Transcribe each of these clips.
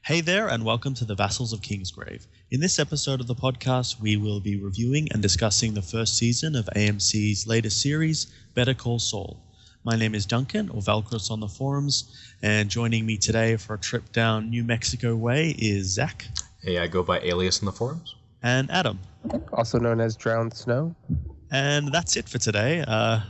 Hey there, and welcome to the Vassals of Kingsgrave. In this episode of the podcast, we will be reviewing and discussing the first season of AMC's latest series, Better Call Saul. My name is Duncan, or Valkyrist on the forums, and joining me today for a trip down New Mexico way is Zach. Hey, I go by Alias in the forums. And Adam. Also known as Drowned Snow. And that's it for today.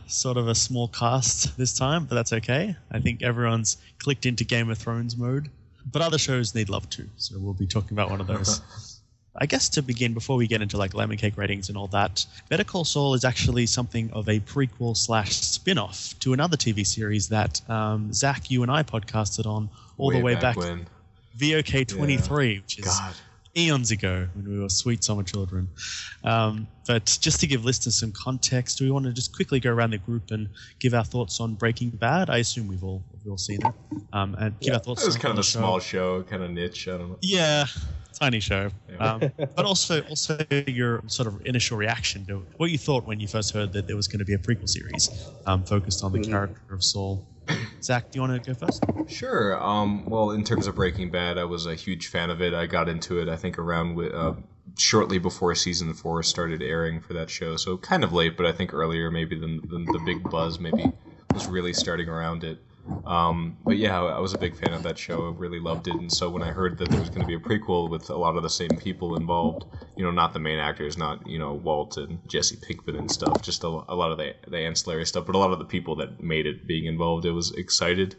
Sort of a small cast this time, but that's okay. I think everyone's clicked into Game of Thrones mode. But other shows need love too, so we'll be talking about one of those. I guess to begin, before we get into like lemon cake ratings and all that, Better Call Saul is actually something of a prequel / spin-off to another TV series that Zach, you and I podcasted on all the way back when. VOK 23, which is God. eons ago when we were sweet summer children. But just to give listeners some context, we want to just quickly go around the group and give our thoughts on Breaking Bad. I assume we've all seen it. And give our thoughts. It was kind of a show. Small show, kind of niche. I don't know. Yeah, tiny show. Yeah. But also your sort of initial reaction to what you thought when you first heard that there was going to be a prequel series focused on the character of Saul. Zach, do you want to go first? Sure. Well, in terms of Breaking Bad, I was a huge fan of it. I got into it, I think, around shortly before season 4 started airing for that show. So kind of late, but I think earlier maybe than the big buzz maybe was really starting around it. But yeah, I was a big fan of that show. I really loved it. And so when I heard that there was going to be a prequel with a lot of the same people involved, not the main actors, not, Walt and Jesse Pinkman and stuff, just a lot of the ancillary stuff, but a lot of the people that made it being involved, I was excited.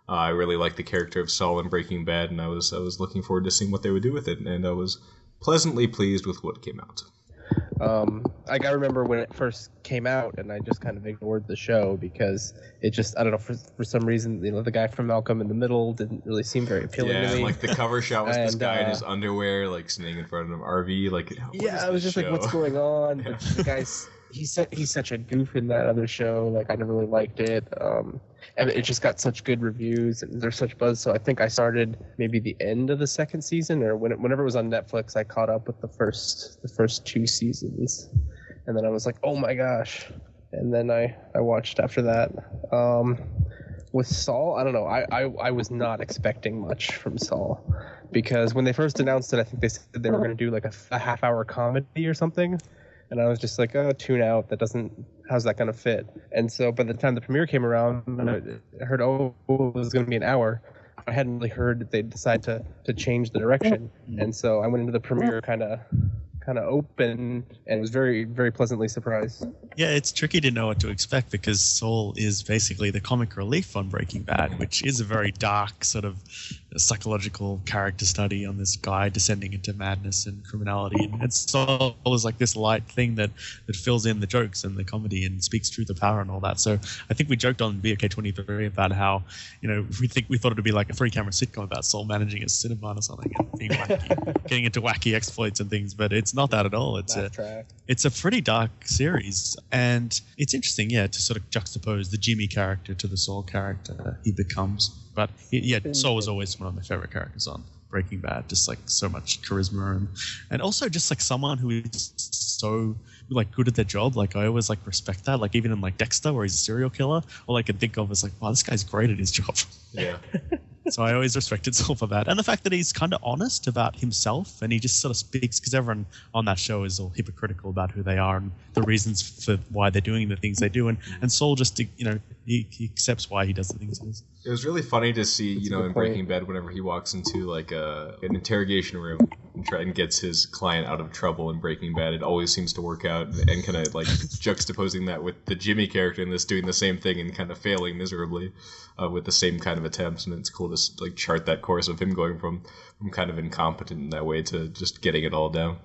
I really liked the character of Saul in Breaking Bad, and I was looking forward to seeing what they would do with it, and I was pleasantly pleased with what came out. I remember when it first came out, and I just kind of ignored the show because it just, I don't know, for some reason, the guy from Malcolm in the Middle didn't really seem very appealing to me. Yeah, like the cover shot was this guy in his underwear, like standing in front of an RV, like. I was just like, what's going on? But the guy's he's such a goof in that other show. Like, I never really liked it. And it just got such good reviews, and there's such buzz. So I think I started maybe the end of the second season, or whenever it was on Netflix, I caught up with the first 2 seasons, and then I was like, oh my gosh, and then I watched after that. With Saul, I don't know. I was not expecting much from Saul, because when they first announced it, I think they said they were going to do like a half-hour comedy or something. And I was just like, oh, tune out. How's that going to fit? And so by the time the premiere came around, I heard, it was going to be an hour. I hadn't really heard that they'd decide to change the direction. And so I went into the premiere kind of open and was very, very pleasantly surprised. Yeah, it's tricky to know what to expect because Saul is basically the comic relief on Breaking Bad, which is a very dark sort of psychological character study on this guy descending into madness and criminality. And Saul is like this light thing that fills in the jokes and the comedy and speaks truth to power and all that. So I think we joked on VOK 23 about how, we thought it would be like a 3-camera sitcom about Saul managing a Cinnabon or something and being wacky, getting into wacky exploits and things, but it's not that at all. It's a pretty dark series, and it's interesting, to sort of juxtapose the Jimmy character to the Saul character he becomes. But Saul was always one of my favorite characters on Breaking Bad. Just like so much charisma and also just like someone who is so like good at their job. Like I always like respect that. Like even in like Dexter, where he's a serial killer, all I can think of is like, wow, this guy's great at his job. Yeah. So I always respected Saul for that. And the fact that he's kind of honest about himself and he just sort of speaks, because everyone on that show is all hypocritical about who they are and the reasons for why they're doing the things they do. And Saul just, he accepts why he does the things he does. It was really funny to see, in Breaking Bad, whenever he walks into like an interrogation room and gets his client out of trouble in Breaking Bad, it always seems to work out, and kind of like juxtaposing that with the Jimmy character in this doing the same thing and kind of failing miserably with the same kind of attempts. And it's cool to like chart that course of him going from kind of incompetent in that way to just getting it all down.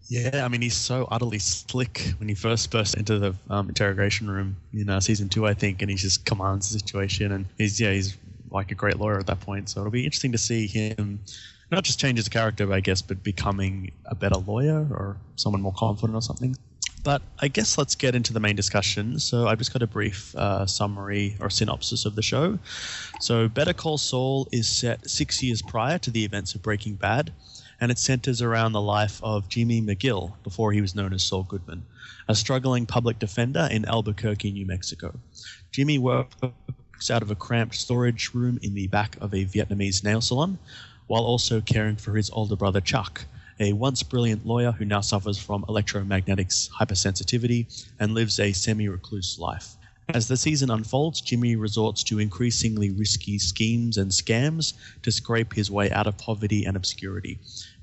Yeah, I mean, he's so utterly slick when he first burst into the interrogation room in season 2, I think, and he just commands the situation, and he's like a great lawyer at that point. So it'll be interesting to see him not just change as a character, I guess, but becoming a better lawyer or someone more confident or something. But I guess let's get into the main discussion. So I've just got a brief summary or synopsis of the show. So Better Call Saul is set 6 years prior to the events of Breaking Bad, and it centers around the life of Jimmy McGill before he was known as Saul Goodman, a struggling public defender in Albuquerque, New Mexico. Jimmy works out of a cramped storage room in the back of a Vietnamese nail salon, while also caring for his older brother Chuck, a once brilliant lawyer who now suffers from electromagnetics hypersensitivity and lives a semi-recluse life. As the season unfolds, Jimmy resorts to increasingly risky schemes and scams to scrape his way out of poverty and obscurity,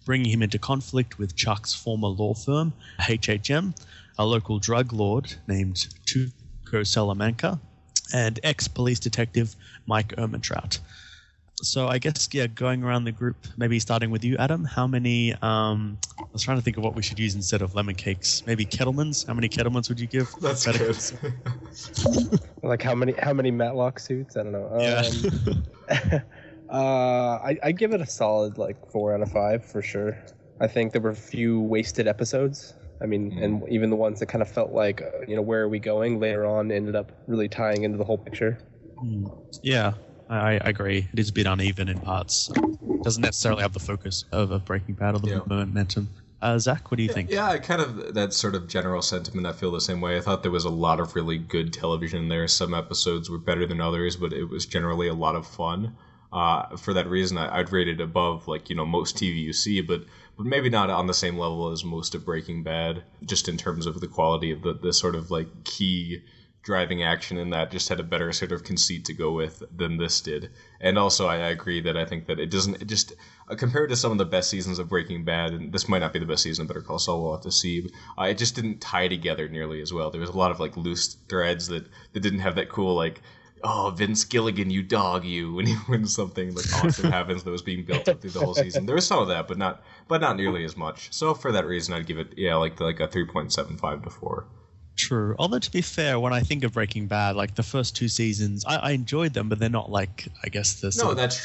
bringing him into conflict with Chuck's former law firm, HHM, a local drug lord named Tuco Salamanca, and ex-police detective Mike Ehrmantraut. So I guess, going around the group, maybe starting with you, Adam, how many, I was trying to think of what we should use instead of lemon cakes. Maybe Kettlemans? How many Kettlemans would you give? That's good. Like how many Matlock suits? I don't know. Yeah. I give it a solid 4 out of 5 for sure. I think there were a few wasted episodes. I mean, and even the ones that kind of felt like, where are we going later on ended up really tying into the whole picture. Yeah, I agree. It is a bit uneven in parts. It doesn't necessarily have the focus of Breaking Bad or the momentum. Zach, what do you think? Yeah, I kind of, that sort of general sentiment, I feel the same way. I thought there was a lot of really good television there. Some episodes were better than others, but it was generally a lot of fun. For that reason, I'd rate it above, most TV you see, but maybe not on the same level as most of Breaking Bad, just in terms of the quality of the sort of key driving action in that just had a better sort of conceit to go with than this did. And also, I agree that I think that it just compared to some of the best seasons of Breaking Bad, and this might not be the best season of Better Call Saul, we'll have to see, it just didn't tie together nearly as well. There was a lot of loose threads that didn't have that cool oh, Vince Gilligan, you dog, you, when something awesome happens that was being built up through the whole season. There was some of that, but not nearly as much. So for that reason, I'd give it, a 3.75 to 4. True. Although, to be fair, when I think of Breaking Bad, the first 2 seasons, I enjoyed them, but they're not I guess the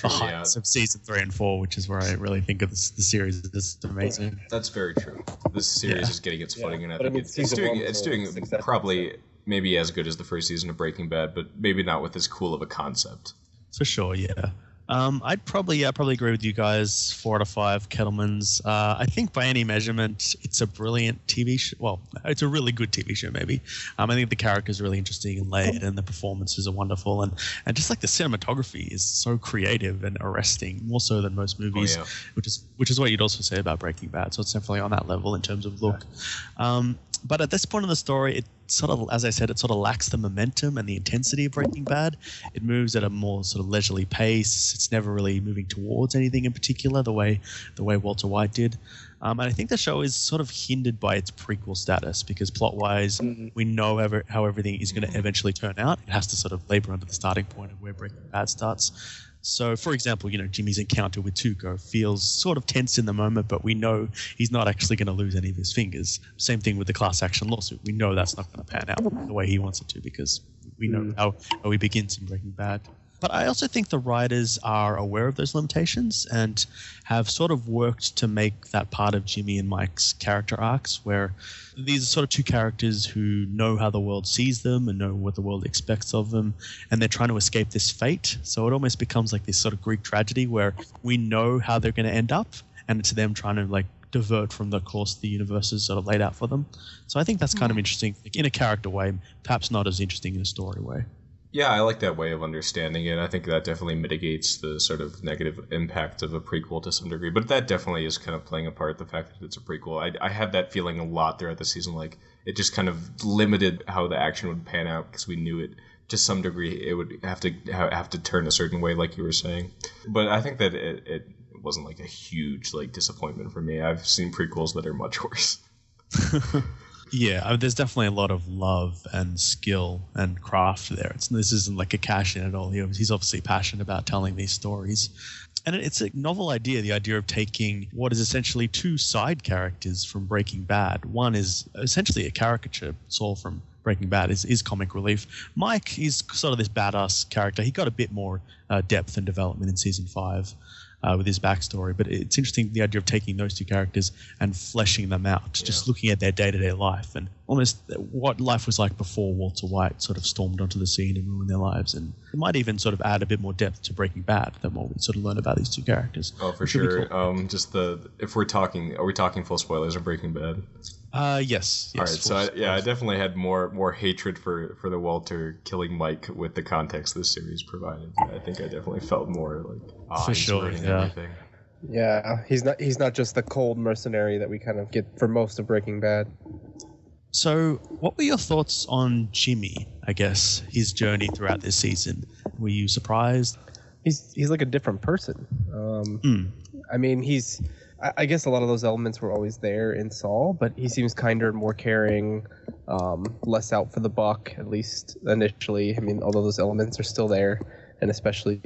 heights of season 3 and 4, which is where I really think of the series as amazing. That's very true. This series is getting its footing, and I think it's doing probably maybe as good as the first season of Breaking Bad, but maybe not with as cool of a concept. For sure, yeah. I'd probably agree with you guys. 4 out of 5 Kettlemans. I think by any measurement, it's a brilliant TV show. Well, it's a really good TV show, maybe. I think the characters are really interesting and layered, and the performances are wonderful, and just the cinematography is so creative and arresting, more so than most movies, which is what you'd also say about Breaking Bad. So it's definitely on that level in terms of look. But at this point in the story, it sort of, as I said, it sort of lacks the momentum and the intensity of Breaking Bad. It moves at a more sort of leisurely pace. It's never really moving towards anything in particular, the way Walter White did. And I think the show is sort of hindered by its prequel status because plot-wise, we know how everything is going to eventually turn out. It has to sort of labor under the starting point of where Breaking Bad starts. So, for example, Jimmy's encounter with Tuco feels sort of tense in the moment, but we know he's not actually going to lose any of his fingers. Same thing with the class action lawsuit. We know that's not going to pan out the way he wants it to because we know how he begins in Breaking Bad. But I also think the writers are aware of those limitations and have sort of worked to make that part of Jimmy and Mike's character arcs where these are sort of 2 characters who know how the world sees them and know what the world expects of them, and they're trying to escape this fate. So it almost becomes like this sort of Greek tragedy where we know how they're going to end up, and it's them trying to divert from the course the universe has sort of laid out for them. So I think that's kind of interesting in a character way, perhaps not as interesting in a story way. Yeah, I like that way of understanding it. I think that definitely mitigates the sort of negative impact of a prequel to some degree. But that definitely is kind of playing a part, the fact that it's a prequel. I had that feeling a lot throughout the season. It just kind of limited how the action would pan out because we knew it to some degree it would have to turn a certain way, like you were saying. But I think that it wasn't a huge disappointment for me. I've seen prequels that are much worse. Yeah, there's definitely a lot of love and skill and craft there. This isn't a cash in at all. He's obviously passionate about telling these stories. And it's a novel idea, the idea of taking what is essentially 2 side characters from Breaking Bad. One is essentially a caricature. Saul from Breaking Bad is comic relief. Mike is sort of this badass character. He got a bit more depth and development in season 5. With his backstory, but it's interesting the idea of taking those 2 characters and fleshing them out, just looking at their day-to-day life and almost what life was like before Walter White sort of stormed onto the scene and ruined their lives. And it might even sort of add a bit more depth to Breaking Bad than what we sort of learn about these 2 characters. Oh, for sure. Cool. If we're talking, are we talking full spoilers of Breaking Bad? Yes. All right. So I definitely had more hatred for the Walter killing Mike with the context this series provided. I think I definitely felt more for sure. Yeah. Everything. Yeah, he's not just the cold mercenary that we kind of get for most of Breaking Bad. So, what were your thoughts on Jimmy, I guess, his journey throughout this season? Were you surprised? He's like a different person. I mean, I guess a lot of those elements were always there in Saul, but he seems kinder, more caring, less out for the buck, at least initially. I mean, although those elements are still there. And especially,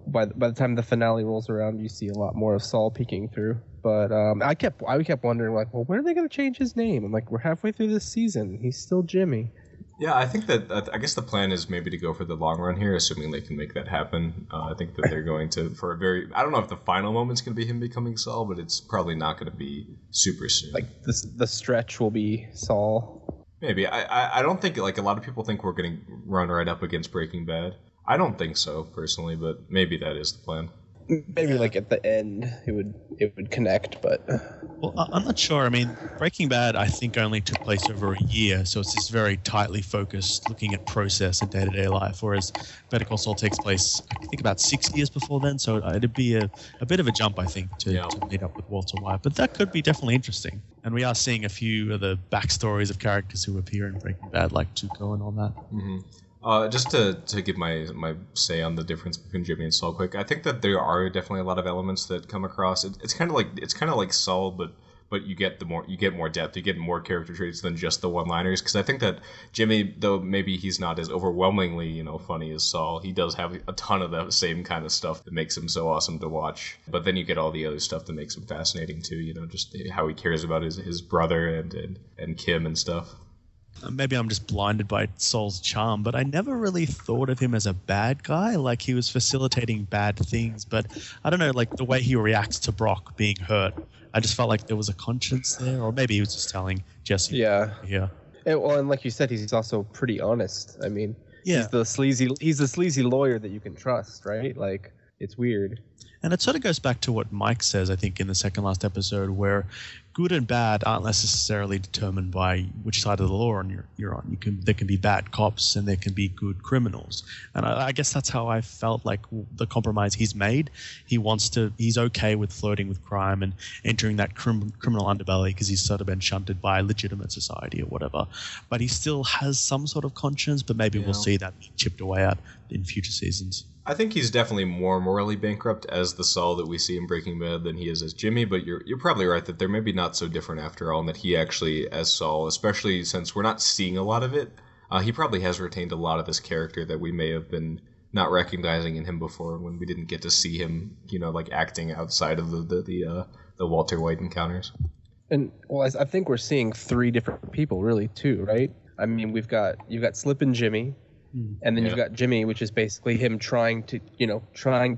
by the time the finale rolls around, you see a lot more of Saul peeking through. But I kept wondering, like, well, when are they going to change his name? I'm like, we're halfway through this season. He's still Jimmy. Yeah, I think I guess the plan is maybe to go for the long run here, assuming they can make that happen. I think that they're going to, I don't know if the final moment's going to be him becoming Saul, but it's probably not going to be super soon. Like, the stretch will be Saul. Maybe. I don't think, like, a lot of people think we're going to run right up against Breaking Bad. I don't think so, personally, but maybe that is the plan. Maybe like at the end it would connect, but well, I'm not sure. I mean, Breaking Bad I think only took place over a year, so it's just very tightly focused, looking at process and day-to-day life. Whereas Better Call Saul takes place, I think, about 6 years before then, so it'd be a bit of a jump, I think, to meet up with Walter White. But that could be definitely interesting. And we are seeing a few of the backstories of characters who appear in Breaking Bad, like Tuco and all that. Mm-hmm. Just to give my say on the difference between Jimmy and Saul quick, I think that there are definitely a lot of elements that come across. It's kind of like Saul, but you get more depth, you get more character traits than just the one-liners. Because I think that Jimmy, though maybe he's not as overwhelmingly funny as Saul, he does have a ton of the same kind of stuff that makes him so awesome to watch. But then you get all the other stuff that makes him fascinating too. Just how he cares about his brother and Kim and stuff. Maybe I'm just blinded by Saul's charm, but I never really thought of him as a bad guy. Like, he was facilitating bad things, but I don't know, like the way he reacts to Brock being hurt, I just felt like there was a conscience there, or maybe he was just telling Jesse. Yeah. Yeah. And like you said, he's also pretty honest. I mean, yeah. he's the sleazy lawyer that you can trust, right? Like, it's weird. And it sort of goes back to what Mike says, I think, in the second last episode, where good and bad aren't necessarily determined by which side of the law you're on. There can be bad cops and there can be good criminals. And I guess that's how I felt like the compromise he's made. He's okay with flirting with crime and entering that criminal underbelly because he's sort of been shunted by legitimate society or whatever. But he still has some sort of conscience, but maybe we'll see that chipped away at in future seasons. I think he's definitely more morally bankrupt as the Saul that we see in Breaking Bad than he is as Jimmy, but you're probably right that they're maybe not so different after all, and that he actually, as Saul, especially since we're not seeing a lot of it, he probably has retained a lot of this character that we may have been not recognizing in him before when we didn't get to see him, like acting outside of the Walter White encounters. And well, I think we're seeing three different people really too, right? I mean, you've got Slippin' Jimmy. And then you've got Jimmy, which is basically him trying to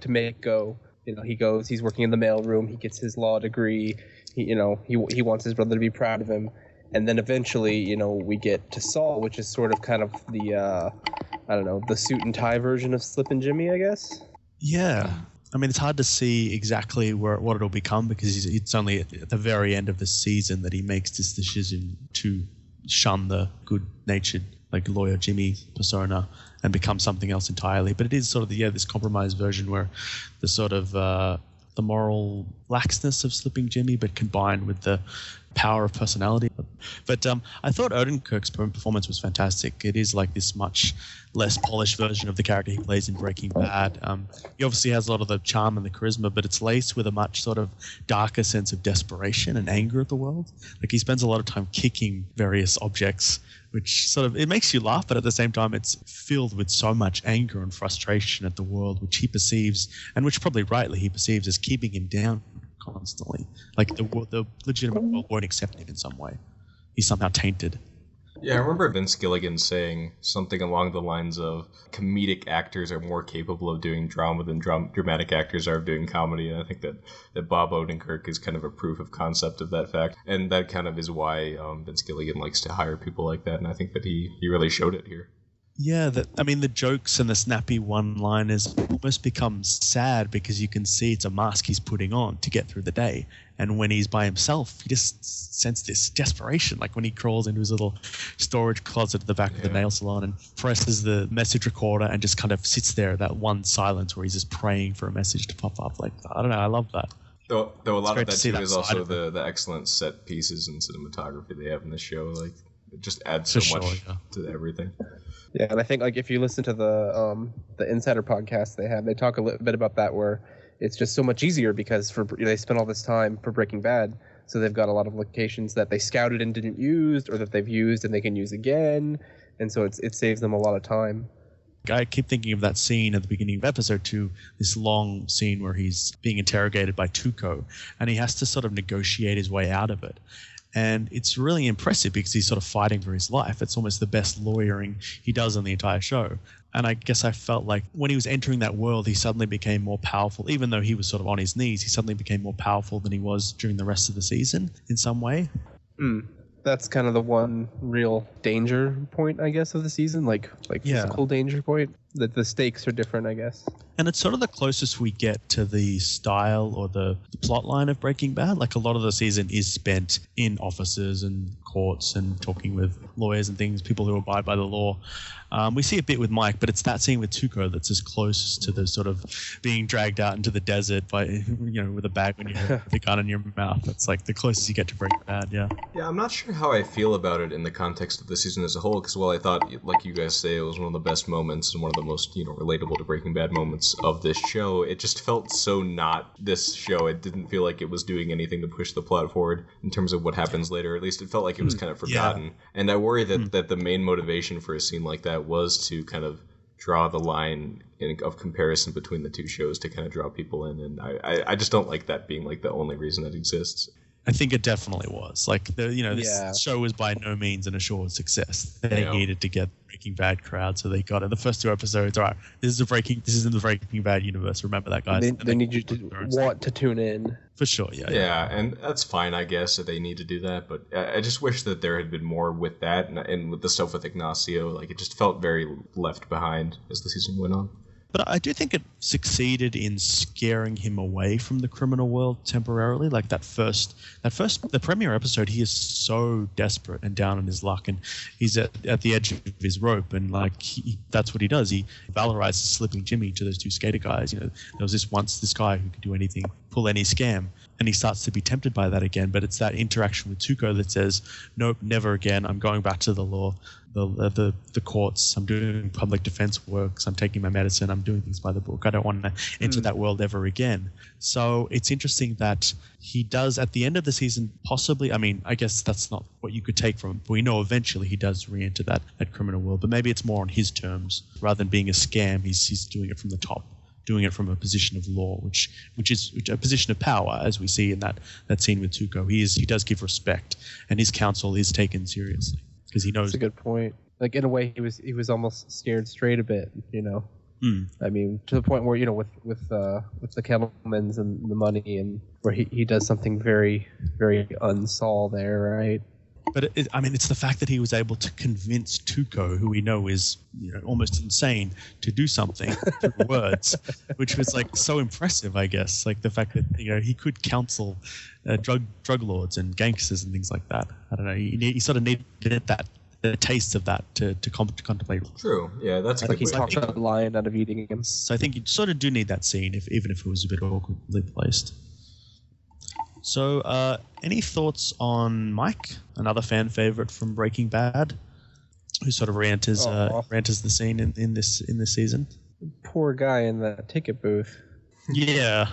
make go. He's working in the mailroom. He gets his law degree. He wants his brother to be proud of him. And then eventually, we get to Saul, which is sort of kind of the, the suit and tie version of Slippin' Jimmy, I guess. Yeah. I mean, it's hard to see exactly what it'll become because it's only at the very end of the season that he makes this decision to shun the good-natured like lawyer Jimmy persona and become something else entirely. But it is sort of this compromised version where the sort of the moral laxness of Slipping Jimmy, but combined with the power of personality. But I thought Odenkirk's performance was fantastic. It is like this much less polished version of the character he plays in Breaking Bad. He obviously has a lot of the charm and the charisma, but it's laced with a much sort of darker sense of desperation and anger at the world. Like, he spends a lot of time kicking various objects, which sort of, it makes you laugh, but at the same time it's filled with so much anger and frustration at the world, which he perceives, and which probably rightly he perceives as keeping him down constantly. Like the legitimate world won't accept him in some way. He's somehow tainted. Yeah, I remember Vince Gilligan saying something along the lines of comedic actors are more capable of doing drama than dramatic actors are of doing comedy. And I think that Bob Odenkirk is kind of a proof of concept of that fact. And that kind of is why Vince Gilligan likes to hire people like that. And I think that he really showed it here. Yeah, the jokes and the snappy one-liners almost become sad because you can see it's a mask he's putting on to get through the day. And when he's by himself, you just sense this desperation, like when he crawls into his little storage closet at the back of the nail salon and presses the message recorder and just kind of sits there at that one silence where he's just praying for a message to pop up. Like, I don't know, I love that. Though a lot of great to that see too that is side also of it. the excellent set pieces and cinematography they have in the show. Like, it just adds For so sure, much yeah. to everything. Yeah, and I think like if you listen to the Insider podcast they have, they talk a little bit about that, where it's just so much easier because they spent all this time for Breaking Bad, so they've got a lot of locations that they scouted and didn't use, or that they've used and they can use again, and so it saves them a lot of time. I keep thinking of that scene at the beginning of episode 2, this long scene where he's being interrogated by Tuco, and he has to sort of negotiate his way out of it. And it's really impressive because he's sort of fighting for his life. It's almost the best lawyering he does on the entire show. And I guess I felt like when he was entering that world, he suddenly became more powerful. Even though he was sort of on his knees, he suddenly became more powerful than he was during the rest of the season in some way. That's kind of the one real danger point, I guess, of the season, like Yeah. physical danger point. That the stakes are different, I guess. And it's sort of the closest we get to the style or the plot line of Breaking Bad. Like, a lot of the season is spent in offices and courts and talking with lawyers and things, people who abide by the law. We see a bit with Mike, but it's that scene with Tuco that's as close to the sort of being dragged out into the desert by, with a bag on your head, with a gun in your mouth. That's like the closest you get to Breaking Bad, yeah. Yeah, I'm not sure how I feel about it in the context of the season as a whole, because while I thought, like you guys say, it was one of the best moments and one of the most, relatable to Breaking Bad moments of this show, it just felt so not this show. It didn't feel like it was doing anything to push the plot forward in terms of what happens later. At least it felt like it was kind of forgotten. Yeah. And I worry that the main motivation for a scene like that was to kind of draw the line of comparison between the two shows to kind of draw people in. And I just don't like that being like the only reason that exists. I think it definitely was. Like, this show was by no means an assured success. They needed to get the Breaking Bad crowd, so they got it. The first 2 episodes, all right, this is in the Breaking Bad universe. Remember that, guys. They need you to want to tune in. For sure, yeah. Yeah, and that's fine, I guess, that they need to do that. But I just wish that there had been more with that, and with the stuff with Ignacio. Like, it just felt very left behind as the season went on. But I do think it succeeded in scaring him away from the criminal world temporarily. Like the premiere episode, he is so desperate and down on his luck, and he's at the edge of his rope, and that's what he does. He valorizes slipping Jimmy to those 2 skater guys. There was this guy who could do anything, pull any scam, and he starts to be tempted by that again. But it's that interaction with Tuco that says, nope, never again. I'm going back to the law. The courts, I'm doing public defense works, I'm taking my medicine, I'm doing things by the book. I don't want to enter that world ever again. So it's interesting that he does, at the end of the season, possibly, I guess that's not what you could take from him, but we know eventually he does re-enter that criminal world, but maybe it's more on his terms. Rather than being a scam, he's doing it from the top, doing it from a position of law, which is a position of power, as we see in that scene with Tuco. He does give respect, and his counsel is taken seriously. Because he knows. That's a good point. Like, in a way, he was almost scared straight a bit, I mean, to the point where, with the Kettlemans and the money, and where he does something very, very un-Saul there, right? But it's the fact that he was able to convince Tuco, who we know is almost insane, to do something through words, which was like so impressive, I guess. Like the fact that he could counsel drug lords and gangsters and things like that. I don't know. He sort of needed the taste of that to contemplate. True. Yeah, that's a good he way. talked a lion out of eating him. So I think you sort of do need that scene, even if it was a bit awkwardly placed. So, any thoughts on Mike, another fan favorite from Breaking Bad, who sort of re-enters the scene in this season? Poor guy in the ticket booth. Yeah.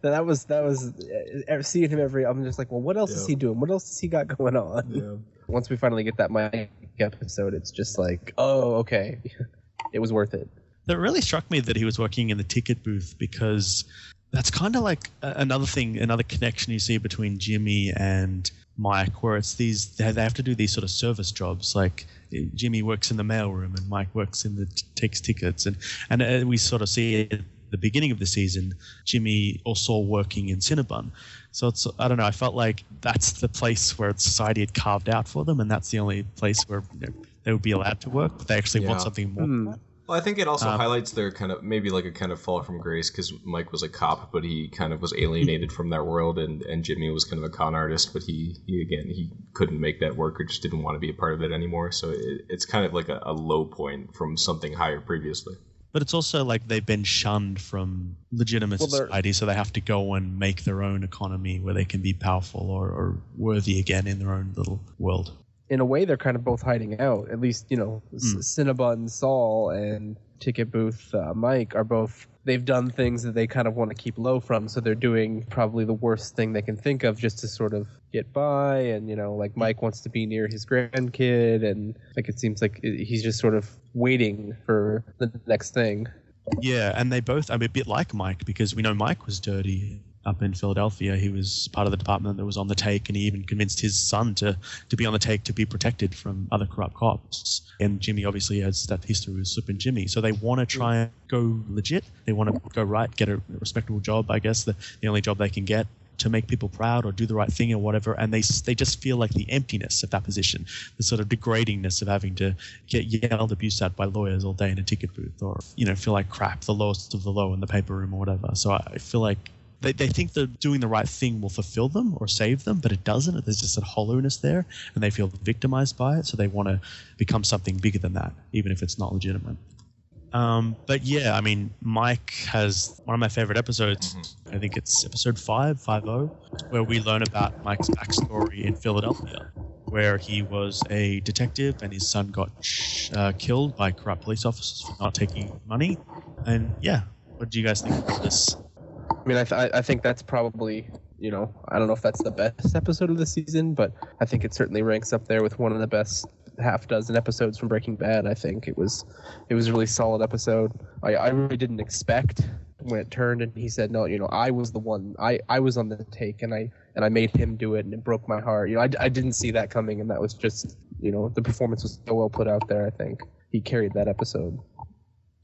that was seeing him I'm just like, well, what else is he doing? What else has he got going on? Yeah. Once we finally get that Mike episode, it's just like, oh, okay, it was worth it. That really struck me that he was working in the ticket booth, because that's kind of like another connection you see between Jimmy and Mike, where it's they have to do these sort of service jobs. Like Jimmy works in the mailroom and Mike works takes tickets, and we sort of see at the beginning of the season Jimmy or Saul working in Cinnabon. So it's, I don't know, I felt like that's the place where society had carved out for them, and that's the only place where they would be allowed to work. But they actually want something more than that. Well, I think it also highlights their kind of, maybe like a kind of fall from grace, because Mike was a cop, but he kind of was alienated from that world, and Jimmy was kind of a con artist, but he couldn't make that work, or just didn't want to be a part of it anymore. So it's kind of like a low point from something higher previously. But it's also like they've been shunned from legitimate society, so they have to go and make their own economy where they can be powerful or worthy again in their own little world. In a way, they're kind of both hiding out. At least, Cinnabon Saul and Ticket Booth Mike are both... They've done things that they kind of want to keep low from, so they're doing probably the worst thing they can think of just to sort of get by. And, like Mike wants to be near his grandkid, and like it seems like he's just sort of waiting for the next thing. Yeah, and they both are a bit like Mike, because we know Mike was dirty up in Philadelphia. He was part of the department that was on the take, and he even convinced his son to be on the take to be protected from other corrupt cops. And Jimmy obviously has that history with Slippin' Jimmy. So they want to try and go legit. They want to go right, get a respectable job, I guess, the only job they can get, to make people proud or do the right thing or whatever. And they just feel like the emptiness of that position, the sort of degradingness of having to get yelled abuse at by lawyers all day in a ticket booth, or, feel like crap, the lowest of the low in the paper room or whatever. So I feel like they think that doing the right thing will fulfill them or save them, but it doesn't. There's just a hollowness there, and they feel victimized by it, so they want to become something bigger than that, even if it's not legitimate. But yeah, I mean, Mike has one of my favorite episodes. I think it's episode 5.50, where we learn about Mike's backstory in Philadelphia, where he was a detective and his son got killed by corrupt police officers for not taking money. And yeah, what do you guys think about this? I mean, I think that's probably, I don't know if that's the best episode of the season, but I think it certainly ranks up there with one of the best half dozen episodes from Breaking Bad. I think it was a really solid episode. I really didn't expect when it turned and he said, no, I was the one, I was on the take and I made him do it, and it broke my heart. I didn't see that coming, and that was just, the performance was so well put out there. I think he carried that episode.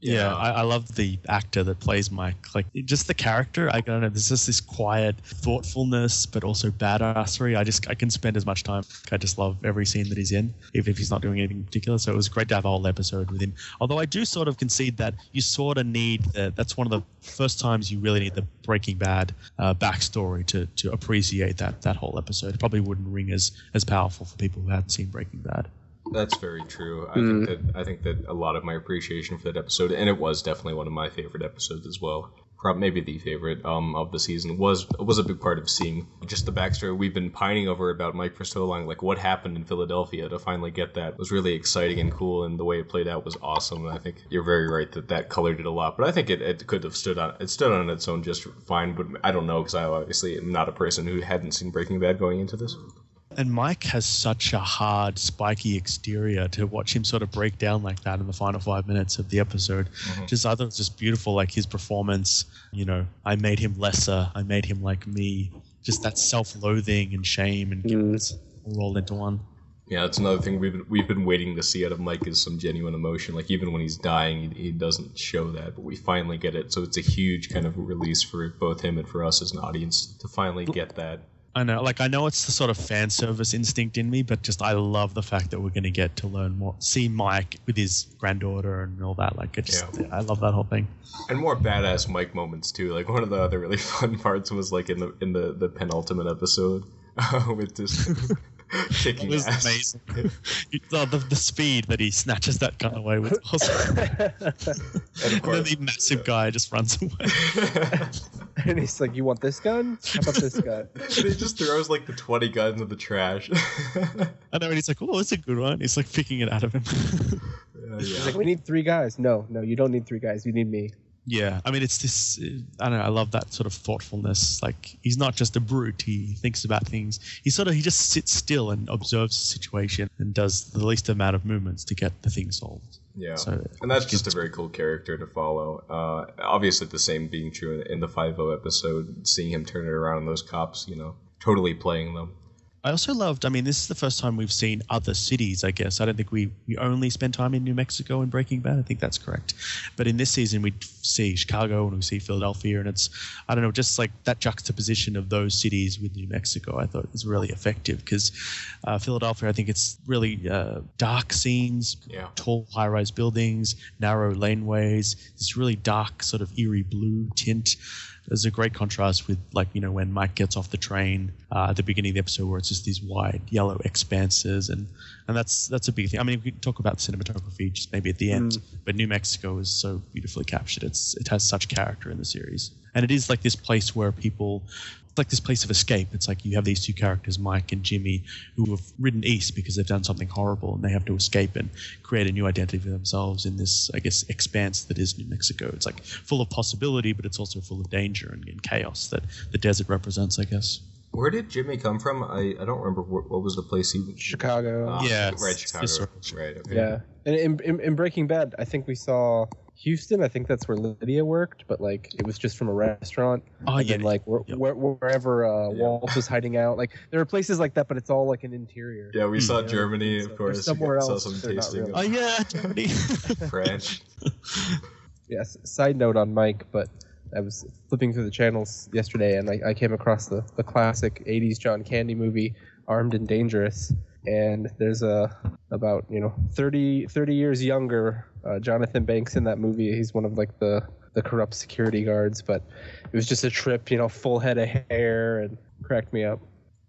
Yeah, I love the actor that plays Mike. Like, just the character, I don't know, there's just this quiet thoughtfulness, but also badassery. I can spend as much time. I just love every scene that he's in, even if he's not doing anything in particular. So it was great to have a whole episode with him. Although I do sort of concede that you sort of need that's one of the first times you really need the Breaking Bad backstory to appreciate that whole episode. It probably wouldn't ring as powerful for people who hadn't seen Breaking Bad. That's very true. I think that a lot of my appreciation for that episode, and it was definitely one of my favorite episodes as well, maybe the favorite of the season, was a big part of seeing just the backstory. We've been pining over about Mike for so long, like what happened in Philadelphia. To finally get that was really exciting and cool, and the way it played out was awesome. And I think you're very right that colored it a lot, but I think it could have stood on its own just fine. But I don't know, because I obviously am not a person who hadn't seen Breaking Bad going into this. And Mike has such a hard, spiky exterior. To watch him sort of break down like that in the final 5 minutes of the episode, I thought it was just beautiful. Like his performance, I made him lesser, I made him like me. Just that self-loathing and shame and guilt all rolled into one. Yeah, that's another thing we've been waiting to see out of Mike, is some genuine emotion. Like even when he's dying, he doesn't show that, but we finally get it. So it's a huge kind of release for both him and for us as an audience to finally get that. I know it's the sort of fan service instinct in me, but just I love the fact that we're going to get to learn more, see Mike with his granddaughter and all that. Like, I love that whole thing. And more badass Mike moments too. Like one of the other really fun parts was like in the penultimate episode with this kicking ass. Amazing. The speed that he snatches that gun away with. Awesome. and then the massive guy just runs away. And he's like, "You want this gun? How about this gun?" And he just throws like the 20 guns in the trash. I know, and he's like, "Oh, it's a good one." He's like picking it out of him. He's like, "We need 3 guys." No, you don't need 3 guys. You need me. Yeah, I mean, it's this, I don't know, I love that sort of thoughtfulness. Like, he's not just a brute, he thinks about things. He just sits still and observes the situation and does the least amount of movements to get the thing solved. Yeah, and that's just a very cool character to follow. Obviously, the same being true in the 5-0 episode, seeing him turn it around on those cops, totally playing them. I also loved, this is the first time we've seen other cities, I guess. I don't think we only spend time in New Mexico in Breaking Bad. I think that's correct. But in this season, we see Chicago and we see Philadelphia, and it's, I don't know, just like that juxtaposition of those cities with New Mexico, I thought was really effective, because Philadelphia, I think it's really dark scenes, tall high-rise buildings, narrow laneways, this really dark sort of eerie blue tint. there's a great contrast with, like, you know, when Mike gets off the train at the beginning of the episode, where it's just these wide yellow expanses, and that's a big thing. I mean, we can talk about the cinematography just maybe at the end, but New Mexico is so beautifully captured. It has such character in the series, and it is like this place where people. Like this place of escape. It's like you have these two characters, Mike and Jimmy, who have ridden east because they've done something horrible, and they have to escape and create a new identity for themselves in this, I guess, expanse that is New Mexico. It's like full of possibility, but it's also full of danger and chaos that the desert represents, I guess. Where did Jimmy come from? I don't remember what was the place he was. Chicago. Yeah, right, Chicago. Right. Okay. Yeah, and in Breaking Bad, I think we saw Houston. I think that's where Lydia worked, but like it was just from a restaurant. Oh, and yeah. then, like wherever Walt was hiding out, like there are places like that, but it's all like an interior. Yeah, we saw Germany, of course. Somewhere else. Saw some they're not tasting really. Oh yeah, Germany. French. Yes. Side note on Mike, but I was flipping through the channels yesterday, and I came across the classic '80s John Candy movie, Armed and Dangerous. And there's about 30 years younger Jonathan Banks in that movie. He's one of like the corrupt security guards, but it was just a trip, full head of hair, and cracked me up.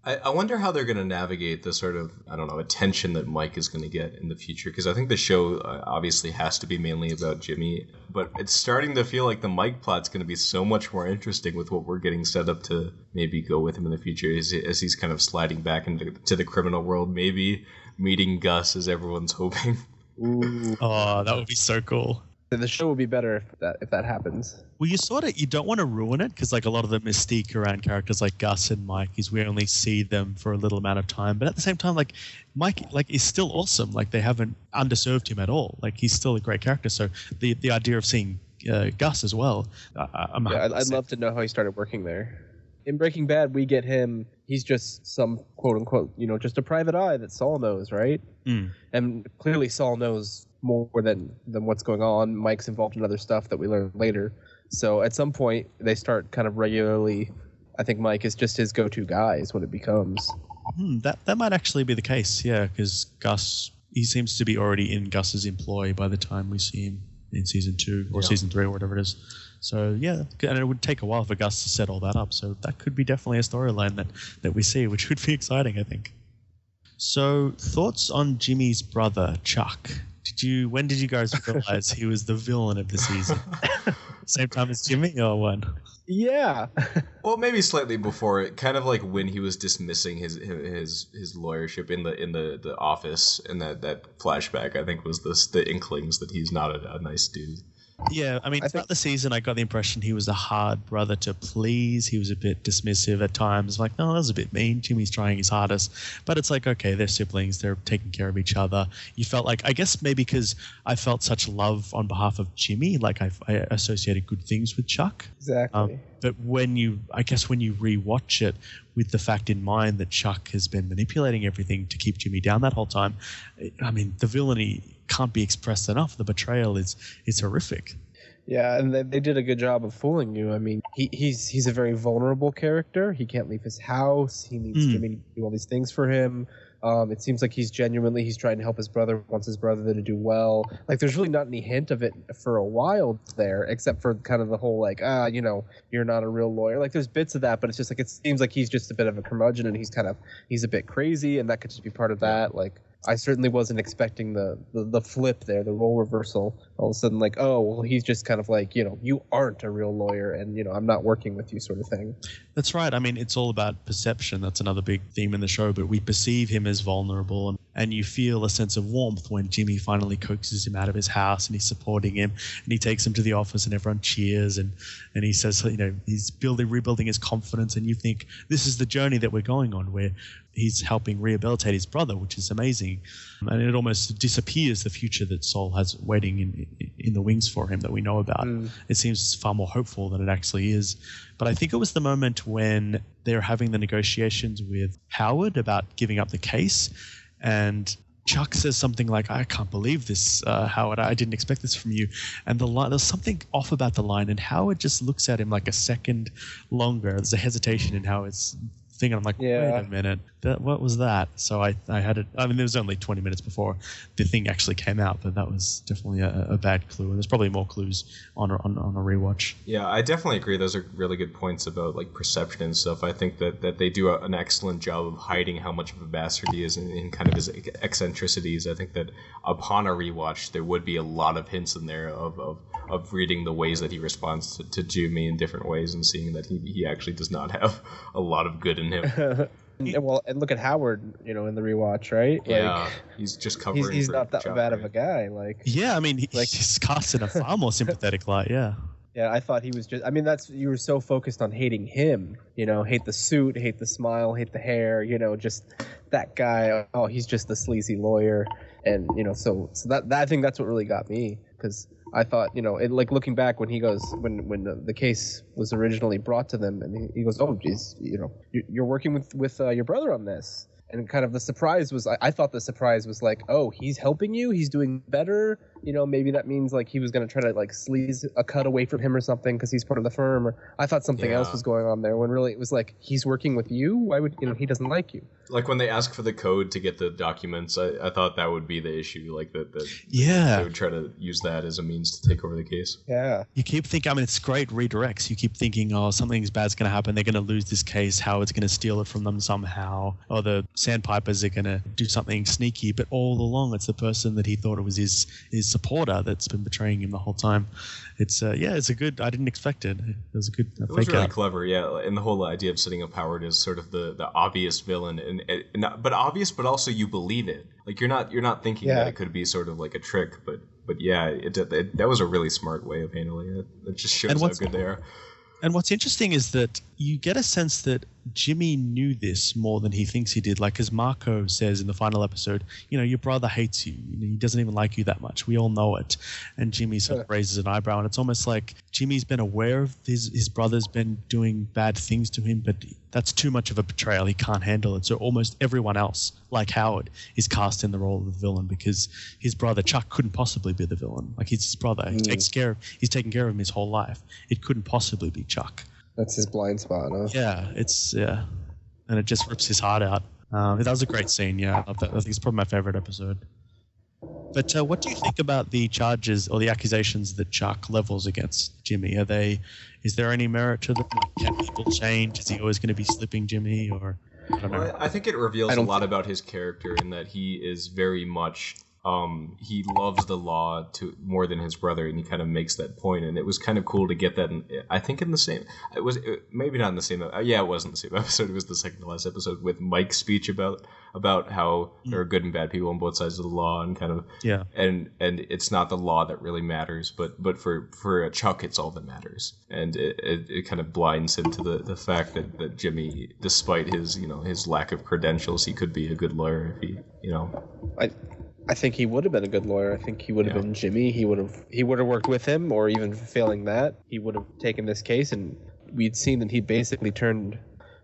I wonder how they're going to navigate the sort of, I don't know, attention that Mike is going to get in the future. Because I think the show obviously has to be mainly about Jimmy. But it's starting to feel like the Mike plot's going to be so much more interesting with what we're getting set up to maybe go with him in the future as he's kind of sliding back into the criminal world. Maybe meeting Gus, as everyone's hoping. Ooh. Oh, that would be so cool. The show would be better if that happens. Well, you don't want to ruin it, because like a lot of the mystique around characters like Gus and Mike is we only see them for a little amount of time, but at the same time, like Mike is still awesome. Like they haven't underserved him at all. Like he's still a great character. So the idea of seeing Gus as well, I'd love to know how he started working there. In Breaking Bad, we get him. He's just some quote unquote, just a private eye that Saul knows, right? And clearly Saul knows more than what's going on. Mike's involved in other stuff that we learn later. So at some point they start kind of regularly. I think Mike is just his go-to guy is what it becomes. That might actually be the case, yeah, because Gus, he seems to be already in Gus's employ by the time we see him in season 2 or season 3 or whatever it is. So yeah, and it would take a while for Gus to set all that up. So that could be definitely a storyline that we see, which would be exciting, I think. So thoughts on Jimmy's brother Chuck? When did you guys realize he was the villain of the season? Same time as Jimmy, or when? Yeah. Well, maybe slightly before it, kind of like when he was dismissing his lawyership in the office, and that flashback, I think, was the inklings that he's not a nice dude. Yeah, I mean, throughout the season, I got the impression he was a hard brother to please. He was a bit dismissive at times. Like, no, that was a bit mean. Jimmy's trying his hardest. But it's like, okay, they're siblings. They're taking care of each other. You felt like, I guess maybe because I felt such love on behalf of Jimmy, like I associated good things with Chuck. Exactly. But when you rewatch it with the fact in mind that Chuck has been manipulating everything to keep Jimmy down that whole time, I mean, the villainy can't be expressed enough. The betrayal is horrific. Yeah, and they did a good job of fooling you. I mean, he's a very vulnerable character. He can't leave his house. He needs Jimmy to do all these things for him. It seems like he's trying to help his brother, wants his brother to do well. Like, there's really not any hint of it for a while there, except for kind of the whole, like, you're not a real lawyer. Like, there's bits of that, but it's just like, it seems like he's just a bit of a curmudgeon, and he's a bit crazy, and that could just be part of that. Like, I certainly wasn't expecting the flip there, the role reversal. All of a sudden, like, oh, well, he's just kind of like, you aren't a real lawyer, and, I'm not working with you, sort of thing. That's right. I mean, it's all about perception. That's another big theme in the show, but we perceive him as vulnerable, and you feel a sense of warmth when Jimmy finally coaxes him out of his house, and he's supporting him, and he takes him to the office, and everyone cheers, and he says, he's rebuilding his confidence, and you think, this is the journey that we're going on, where he's helping rehabilitate his brother, which is amazing. And it almost disappears the future that Saul has waiting in the wings for him that we know about. It seems far more hopeful than it actually is. But I think it was the moment when they're having the negotiations with Howard about giving up the case, and Chuck says something like, I can't believe this, Howard. I didn't expect this from you. And the line, there's something off about the line, and Howard just looks at him like a second longer. There's a hesitation in Howard's thing. I'm like, wait a minute, what was that? So I had it. I mean, there was only 20 minutes before the thing actually came out, but that was definitely a bad clue. And there's probably more clues on a rewatch. Yeah, I definitely agree. Those are really good points about like perception and stuff. I think that they do an excellent job of hiding how much of a bastard he is in kind of his eccentricities. I think that upon a rewatch, there would be a lot of hints in there of reading the ways that he responds to Jimmy in different ways and seeing that he actually does not have a lot of good in him. And look at Howard, in the rewatch, right? Yeah, like, he's just covering. He's not that bad of a guy. Like, yeah, I mean, he's cast in a far more sympathetic light. Yeah. Yeah, I thought he was just. I mean, you were so focused on hating him. Hate the suit, hate the smile, hate the hair. Just that guy. Oh, he's just the sleazy lawyer, and so that I think that's what really got me, because I thought, like looking back when he goes, when the case was originally brought to them, and he goes, oh, geez, you're working with your brother on this. And kind of the surprise was, I thought the surprise was like, oh, he's helping you, he's doing better. Maybe that means like he was going to try to like sleaze a cut away from him or something because he's part of the firm. Or I thought something else was going on there, when really it was like, he's working with you. Why would, he doesn't like you. Like when they ask for the code to get the documents, I thought that would be the issue. Like that they would try to use that as a means to take over the case. Yeah. You keep thinking, I mean, it's great redirects. You keep thinking, oh, something bad's going to happen. They're going to lose this case. Howard's going to steal it from them somehow. Or the Sandpipers are going to do something sneaky. But all along, it's the person that he thought it was his supporter that's been betraying him the whole time. It's it's a good. I didn't expect it. It was a good. It was really clever, yeah. And the whole idea of setting up Howard as sort of the obvious villain, but obvious, but also you believe it. Like you're not thinking that it could be sort of like a trick, but yeah, that was a really smart way of handling it. It just shows how good they are. And what's interesting is that you get a sense that Jimmy knew this more than he thinks he did. Like, as Marco says in the final episode, your brother hates you. He doesn't even like you that much. We all know it. And Jimmy sort of raises an eyebrow. And it's almost like Jimmy's been aware of his brother's been doing bad things to him, but that's too much of a betrayal. He can't handle it. So almost everyone else, like Howard, is cast in the role of the villain because his brother Chuck couldn't possibly be the villain. Like, he's his brother. He's taken care of him his whole life. It couldn't possibly be Chuck. That's his blind spot, huh? Yeah, and it just rips his heart out. That was a great scene, yeah. I love that. I think it's probably my favorite episode. But what do you think about the charges or the accusations that Chuck levels against Jimmy? Is there any merit to them? Can people change? Is he always going to be slipping Jimmy? Or I don't know. Well, I think it reveals a lot about his character in that he is very much. He loves the law more than his brother, and he kind of makes that point. And it was kind of cool to get that. I think in the same, maybe not in the same. Yeah, it wasn't the same episode. It was the second to last episode with Mike's speech about how there are good and bad people on both sides of the law, and kind of and it's not the law that really matters, but for Chuck, it's all that matters, and it kind of blinds him to the fact that Jimmy, despite his his lack of credentials, he could be a good lawyer if he I think he would have been a good lawyer. I think he would have been Jimmy. He would have worked with him, or even failing that, he would have taken this case, and we'd seen that he basically turned,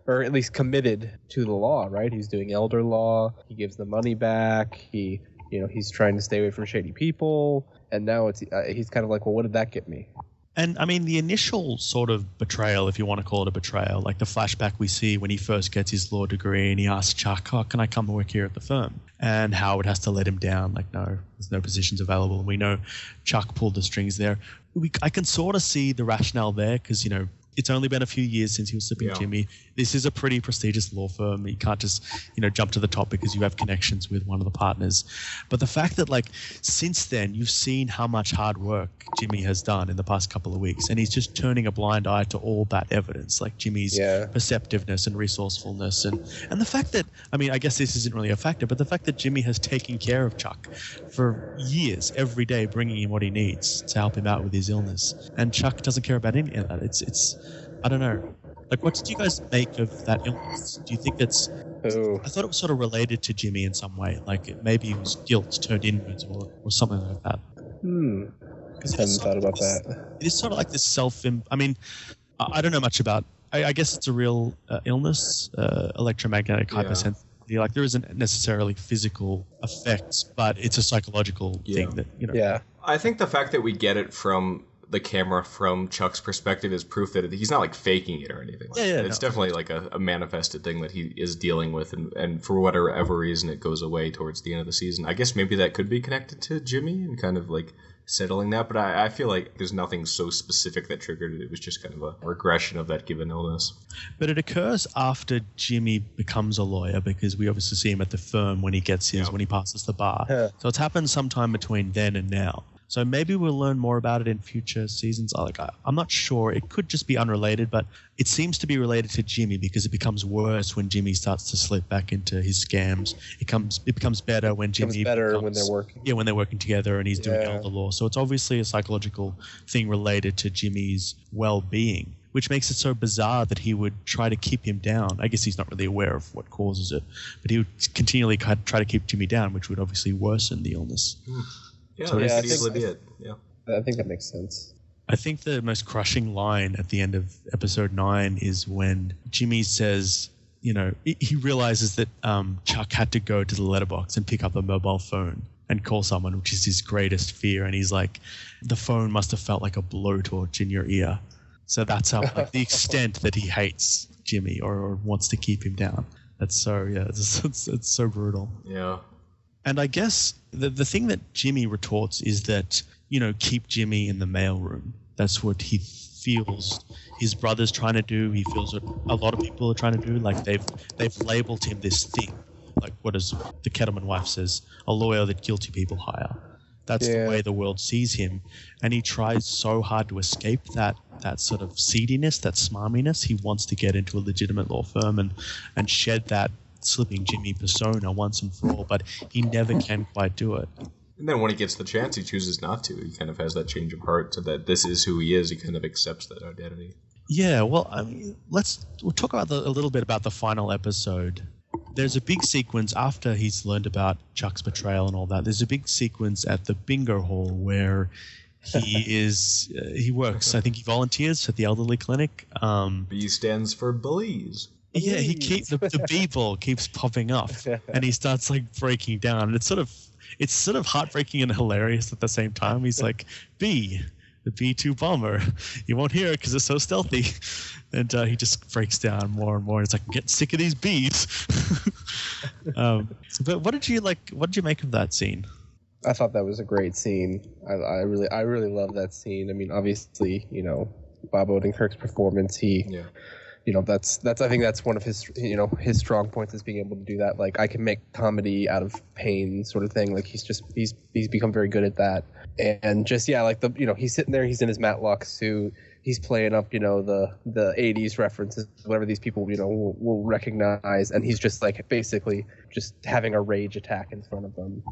or at least committed to the law, right? He's doing elder law. He gives the money back. He's trying to stay away from shady people, and now he's kind of like, well, what did that get me? And I mean, the initial sort of betrayal, if you want to call it a betrayal, like the flashback we see when he first gets his law degree and he asks Chuck, oh, can I come work here at the firm? And Howard has to let him down. Like, no, there's no positions available. And we know Chuck pulled the strings there. I can sort of see the rationale there because, it's only been a few years since he was slipping Jimmy. This is a pretty prestigious law firm. You can't just, jump to the top because you have connections with one of the partners. But the fact that, like, since then, you've seen how much hard work Jimmy has done in the past couple of weeks, and he's just turning a blind eye to all that evidence, like Jimmy's perceptiveness and resourcefulness. And the fact that, I mean, I guess this isn't really a factor, but the fact that Jimmy has taken care of Chuck for years, every day, bringing him what he needs to help him out with his illness. And Chuck doesn't care about any of that. It's I don't know. Like, what did you guys make of that illness? Do you think it's... I thought it was sort of related to Jimmy in some way. Like, maybe it was guilt turned inwards or something like that. I hadn't thought about that. It is sort of like this I mean, I don't know much about... I guess it's a real illness, electromagnetic hypersensitivity. Like, there isn't necessarily physical effects, but it's a psychological thing that, I think the fact that we get it from the camera from Chuck's perspective is proof that he's not like faking it or anything like that. It's definitely like a manifested thing that he is dealing with, and for whatever reason it goes away towards the end of the season. I guess maybe that could be connected to Jimmy and kind of like settling that, but I feel like there's nothing so specific that triggered it. It was just kind of a regression of that given illness. But it occurs after Jimmy becomes a lawyer, because we obviously see him at the firm when he gets when he passes the bar. Yeah. So it's happened sometime between then and now. So maybe we'll learn more about it in future seasons. I'm not sure. It could just be unrelated, but it seems to be related to Jimmy, because it becomes worse when Jimmy starts to slip back into his scams. It becomes better when Jimmy when they're working. Yeah, when they're working together and he's doing elder law. So it's obviously a psychological thing related to Jimmy's well-being, which makes it so bizarre that he would try to keep him down. I guess he's not really aware of what causes it, but he would continually try to keep Jimmy down, which would obviously worsen the illness. Yeah, so that could easily be it. Yeah, I think that makes sense. I think the most crushing line at the end of episode 9 is when Jimmy says, he realizes that Chuck had to go to the letterbox and pick up a mobile phone and call someone, which is his greatest fear. And he's like, the phone must have felt like a blowtorch in your ear. So that's how, like, the extent that he hates Jimmy or wants to keep him down. That's so, it's so brutal. Yeah. And I guess the thing that Jimmy retorts is that, keep Jimmy in the mailroom. That's what he feels his brother's trying to do. He feels what a lot of people are trying to do. Like they've labeled him this thing. Like what is the Kettleman wife says, a lawyer that guilty people hire. That's the way the world sees him. And he tries so hard to escape that sort of seediness, that smarminess. He wants to get into a legitimate law firm and shed that slipping Jimmy persona once and for all, but he never can quite do it. And then when he gets the chance, he chooses not to. He kind of has that change of heart to that this is who he is. He kind of accepts that identity. Yeah, well, I mean, we'll talk about a little bit about the final episode. There's a big sequence after he's learned about Chuck's betrayal and all that. There's a big sequence at the bingo hall where he works. I think he volunteers at the elderly clinic. B stands for bullies. Yeah, the B ball keeps popping up, and he starts like breaking down. And it's sort of heartbreaking and hilarious at the same time. He's like, B, the B-2 bomber. You won't hear it because it's so stealthy. And he just breaks down more and more. It's like, I'm getting sick of these bees. But what did you make of that scene? I thought that was a great scene. I really love that scene. I mean, obviously, Bob Odenkirk's performance. I think that's one of his his strong points is being able to do that. Like, I can make comedy out of pain, sort of thing. Like he's become very good at that. And just he's sitting there, he's in his Matlock suit, he's playing up the 80s references, whatever these people will recognize, and he's just like basically just having a rage attack in front of them.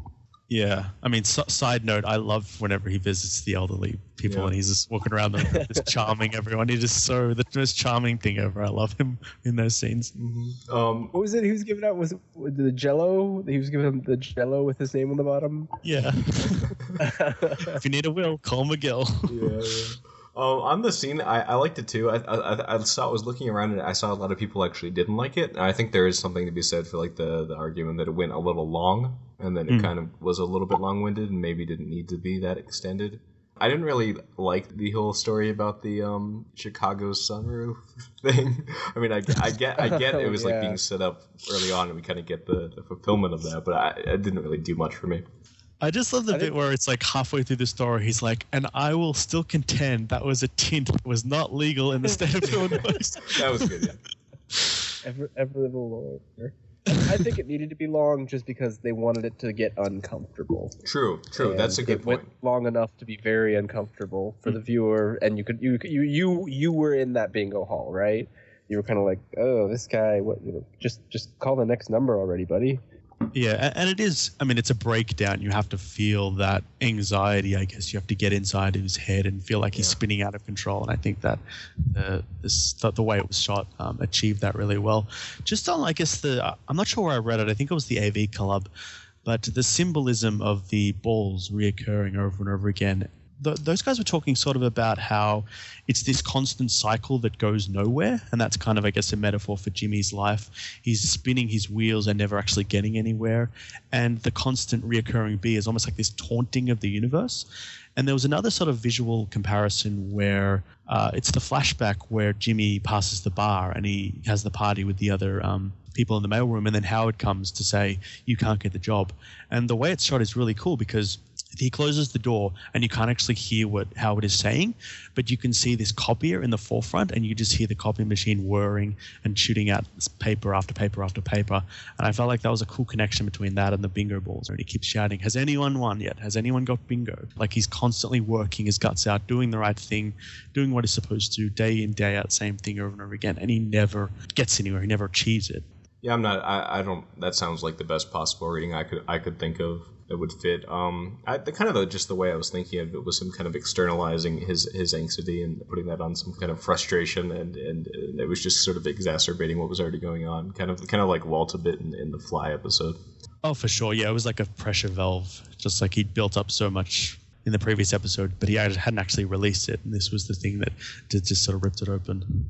Yeah, I mean, side note, I love whenever he visits the elderly people and he's just walking around just charming everyone. He's just the most charming thing ever. I love him in those scenes. Mm-hmm. What was it he was giving out? Was it the Jell-O? He was giving him the Jell-O with his name on the bottom? Yeah. If you need a will, call McGill. Yeah. On the scene, I liked it too. I was looking around and I saw a lot of people actually didn't like it. And I think there is something to be said for like the argument that it went a little long and then it kind of was a little bit long-winded and maybe didn't need to be that extended. I didn't really like the whole story about the Chicago sunroof thing. I mean, I get it was like being set up early on and we kind of get the fulfillment of that, but it didn't really do much for me. I just love the bit where it's like halfway through the story, he's like, and I will still contend that was a tint that was not legal in the state of Illinois. That was good, yeah. Ever little lawyer. I think it needed to be long just because they wanted it to get uncomfortable. True. And that's a good point. It went long enough to be very uncomfortable for the viewer, and you were in that bingo hall, right? You were kind of like, oh, this guy, just call the next number already, buddy. Yeah, and it is, I mean, it's a breakdown. You have to feel that anxiety, I guess. You have to get inside his head and feel like he's spinning out of control. And I think that the way it was shot achieved that really well. Just on, I guess, I'm not sure where I read it. I think it was the AV Club. But the symbolism of the balls reoccurring over and over again those guys were talking sort of about how it's this constant cycle that goes nowhere, and that's kind of, I guess, a metaphor for Jimmy's life. He's spinning his wheels and never actually getting anywhere, and the constant reoccurring bee is almost like this taunting of the universe. And there was another sort of visual comparison where it's the flashback where Jimmy passes the bar and he has the party with the other people in the mailroom, and then Howard comes to say, you can't get the job. And the way it's shot is really cool because he closes the door and you can't actually hear what Howard is saying, but you can see this copier in the forefront and you just hear the copy machine whirring and shooting out paper after paper after paper. And I felt like that was a cool connection between that and the bingo balls. And he keeps shouting, has anyone won yet? Has anyone got bingo? Like he's constantly working his guts out, doing the right thing, doing what he's supposed to, day in, day out, same thing over and over again. And he never gets anywhere. He never achieves it. Yeah, I'm not. I don't. That sounds like the best possible reading I could think of that would fit. Just the way I was thinking of it was him kind of externalizing his anxiety and putting that on some kind of frustration, and it was just sort of exacerbating what was already going on. Kind of like Walt a bit in the Fly episode. Oh, for sure. Yeah, it was like a pressure valve, just like he'd built up so much in the previous episode, but he hadn't actually released it, and this was the thing that just sort of ripped it open.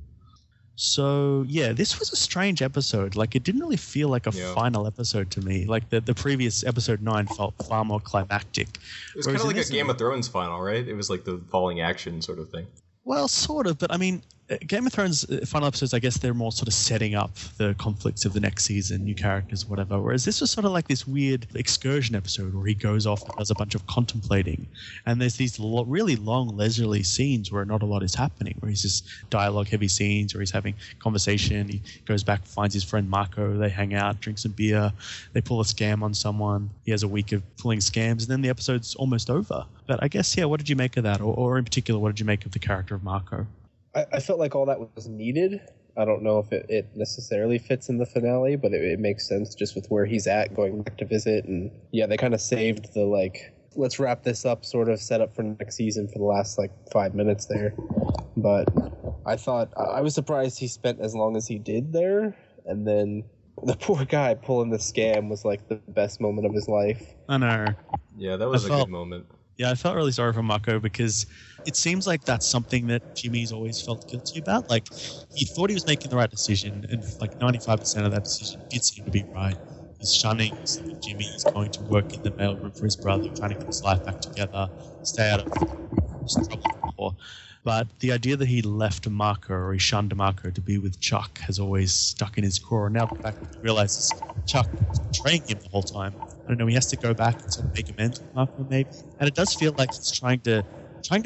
So, yeah, this was a strange episode. Like, it didn't really feel like a final episode to me. Like, the previous episode 9 felt far more climactic. It was kind of like a Game of Thrones final, right? It was like the falling action sort of thing. Well, sort of, but I mean, Game of Thrones final episodes, I guess they're more sort of setting up the conflicts of the next season, new characters, whatever. Whereas this was sort of like this weird excursion episode where he goes off and does a bunch of contemplating. And there's these really long, leisurely scenes where not a lot is happening, where he's just dialogue-heavy scenes, where he's having conversation. He goes back, finds his friend Marco. They hang out, drink some beer. They pull a scam on someone. He has a week of pulling scams, and then the episode's almost over. But I guess, yeah, what did you make of that? Or in particular, what did you make of the character of Marco? I felt like all that was needed. I don't know if it necessarily fits in the finale, but it makes sense just with where he's at, going back to visit. And yeah, they kind of saved the, like, let's wrap this up sort of setup for next season for the last, 5 minutes there. But I thought, I was surprised he spent as long as he did there. And then the poor guy pulling the scam was, the best moment of his life. I know. Yeah, that was a good moment. Yeah, I felt really sorry for Marco because it seems like that's something that Jimmy's always felt guilty about. Like, he thought he was making the right decision, and 95% of that decision did seem to be right. He's shunning Jimmy. He's going to work in the mailroom for his brother, trying to get his life back together, stay out of trouble before. But the idea that he left Marco, or he shunned Marco to be with Chuck, has always stuck in his core. And now the fact that he realizes Chuck was betraying him the whole time, I don't know, he has to go back and sort of make amends with Marco, maybe. And it does feel like he's trying to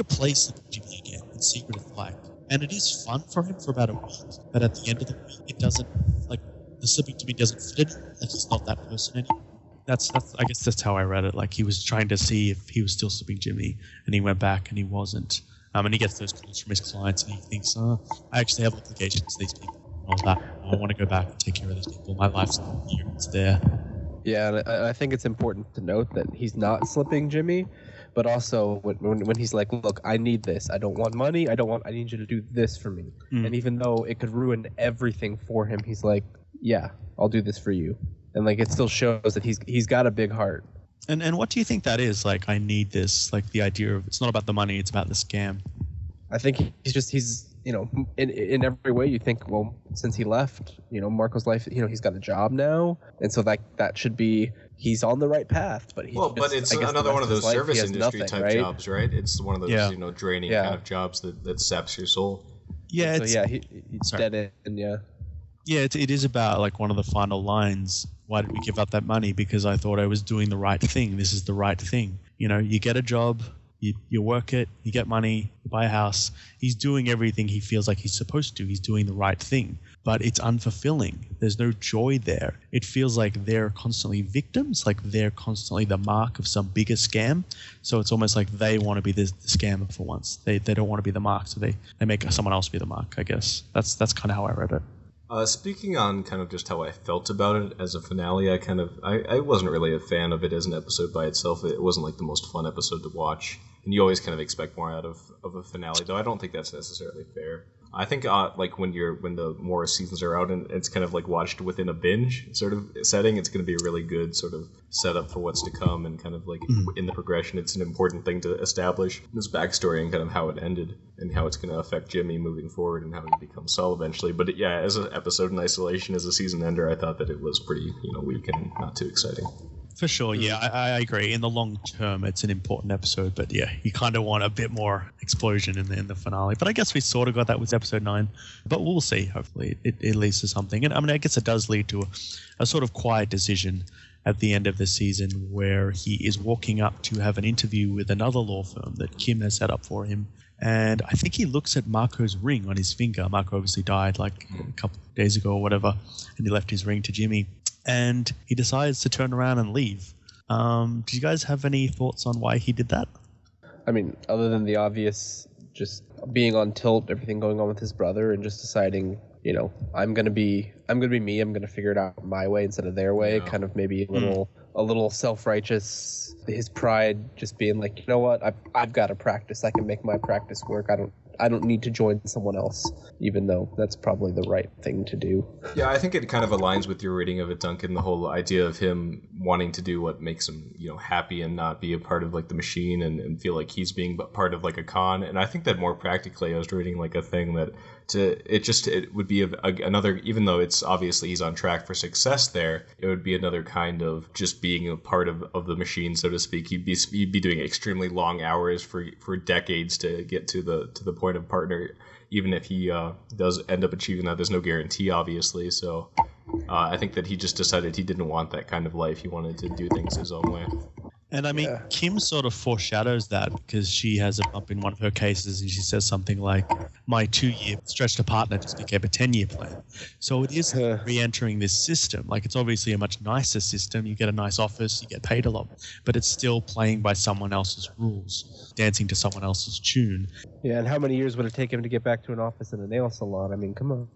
play Jimmy again in Secret of Flag. And it is fun for him for about a week, but at the end of the week, it doesn't, the slipping Jimmy doesn't fit anymore. Like, he's not that person anymore. That's I guess that's how I read it. Like, he was trying to see if he was still slipping Jimmy, and he went back and he wasn't. And he gets those calls from his clients, and he thinks, I actually have obligations to these people and all that. I want to go back and take care of these people. My life's not here. It's there. Yeah, and I think it's important to note that he's not slipping Jimmy, but also when he's like, look, I need this. I don't want money. I need you to do this for me. And even though it could ruin everything for him, he's like, yeah, I'll do this for you. And it still shows that he's got a big heart. And what do you think that is? Like, I need this. Like, the idea of it's not about the money, it's about the scam. I think he's in every way you think, well, since he left, Marco's life, he's got a job now, and so that should be, he's on the right path. But but it's another one of those service industry type jobs, right? It's one of those draining kind of jobs that saps your soul. Yeah, he's dead end. Yeah, it is about one of the final lines. Why did we give up that money? Because I thought I was doing the right thing. This is the right thing. You get a job, you work it, you get money, you buy a house. He's doing everything he feels like he's supposed to. He's doing the right thing. But it's unfulfilling. There's no joy there. It feels like they're constantly victims, like they're constantly the mark of some bigger scam. So it's almost like they want to be the scammer for once. They don't want to be the mark, so they make someone else be the mark, I guess. That's kind of how I read it. Speaking on kind of just how I felt about it as a finale, I wasn't really a fan of it as an episode by itself. It wasn't the most fun episode to watch, and you always kind of expect more out of a finale, though I don't think that's necessarily fair. I think like when the more seasons are out and it's kind of like watched within a binge sort of setting, it's going to be a really good sort of setup for what's to come, and kind of like in the progression, it's an important thing to establish this backstory and kind of how it ended and how it's going to affect Jimmy moving forward and how he becomes Saul eventually. But yeah, as an episode in isolation, as a season ender, I thought that it was pretty weak and not too exciting. For sure, yeah, I agree. In the long term, it's an important episode, but yeah, you kind of want a bit more explosion in the finale. But I guess we sort of got that with episode 9, but we'll see. Hopefully, it leads to something. And I mean, I guess it does lead to a sort of quiet decision at the end of the season where he is walking up to have an interview with another law firm that Kim has set up for him. And I think he looks at Marco's ring on his finger. Marco obviously died like a couple of days ago or whatever, and he left his ring to Jimmy. And he decides to turn around and leave. Do you guys have any thoughts on why he did that? I mean, other than the obvious, just being on tilt, everything going on with his brother, and just deciding, I'm gonna be me. I'm gonna figure it out my way instead of their way. Yeah. Kind of maybe a little self-righteous. His pride, just being like, you know what, I've got to practice. I can make my practice work. I don't need to join someone else, even though that's probably the right thing to do. Yeah, I think it kind of aligns with your reading of it, Duncan, the whole idea of him wanting to do what makes him, happy and not be a part of like the machine and feel like he's being part of like a con. And I think that more practically, I was reading like a thing that it would be another, even though it's obviously he's on track for success there, it would be another kind of just being a part of the machine, so to speak. He'd be doing extremely long hours for decades to get to the point of partner, even if he does end up achieving that. There's no guarantee, obviously. So I think that he just decided he didn't want that kind of life. He wanted to do things his own way. And I mean, Kim sort of foreshadows that because she has a bump in one of her cases and she says something like, my 2-year stretch to partner just became a 10-year plan. So it is re-entering this system. Like, it's obviously a much nicer system. You get a nice office, you get paid a lot, but it's still playing by someone else's rules, dancing to someone else's tune. Yeah, and how many years would it take him to get back to an office in a nail salon? I mean, come on.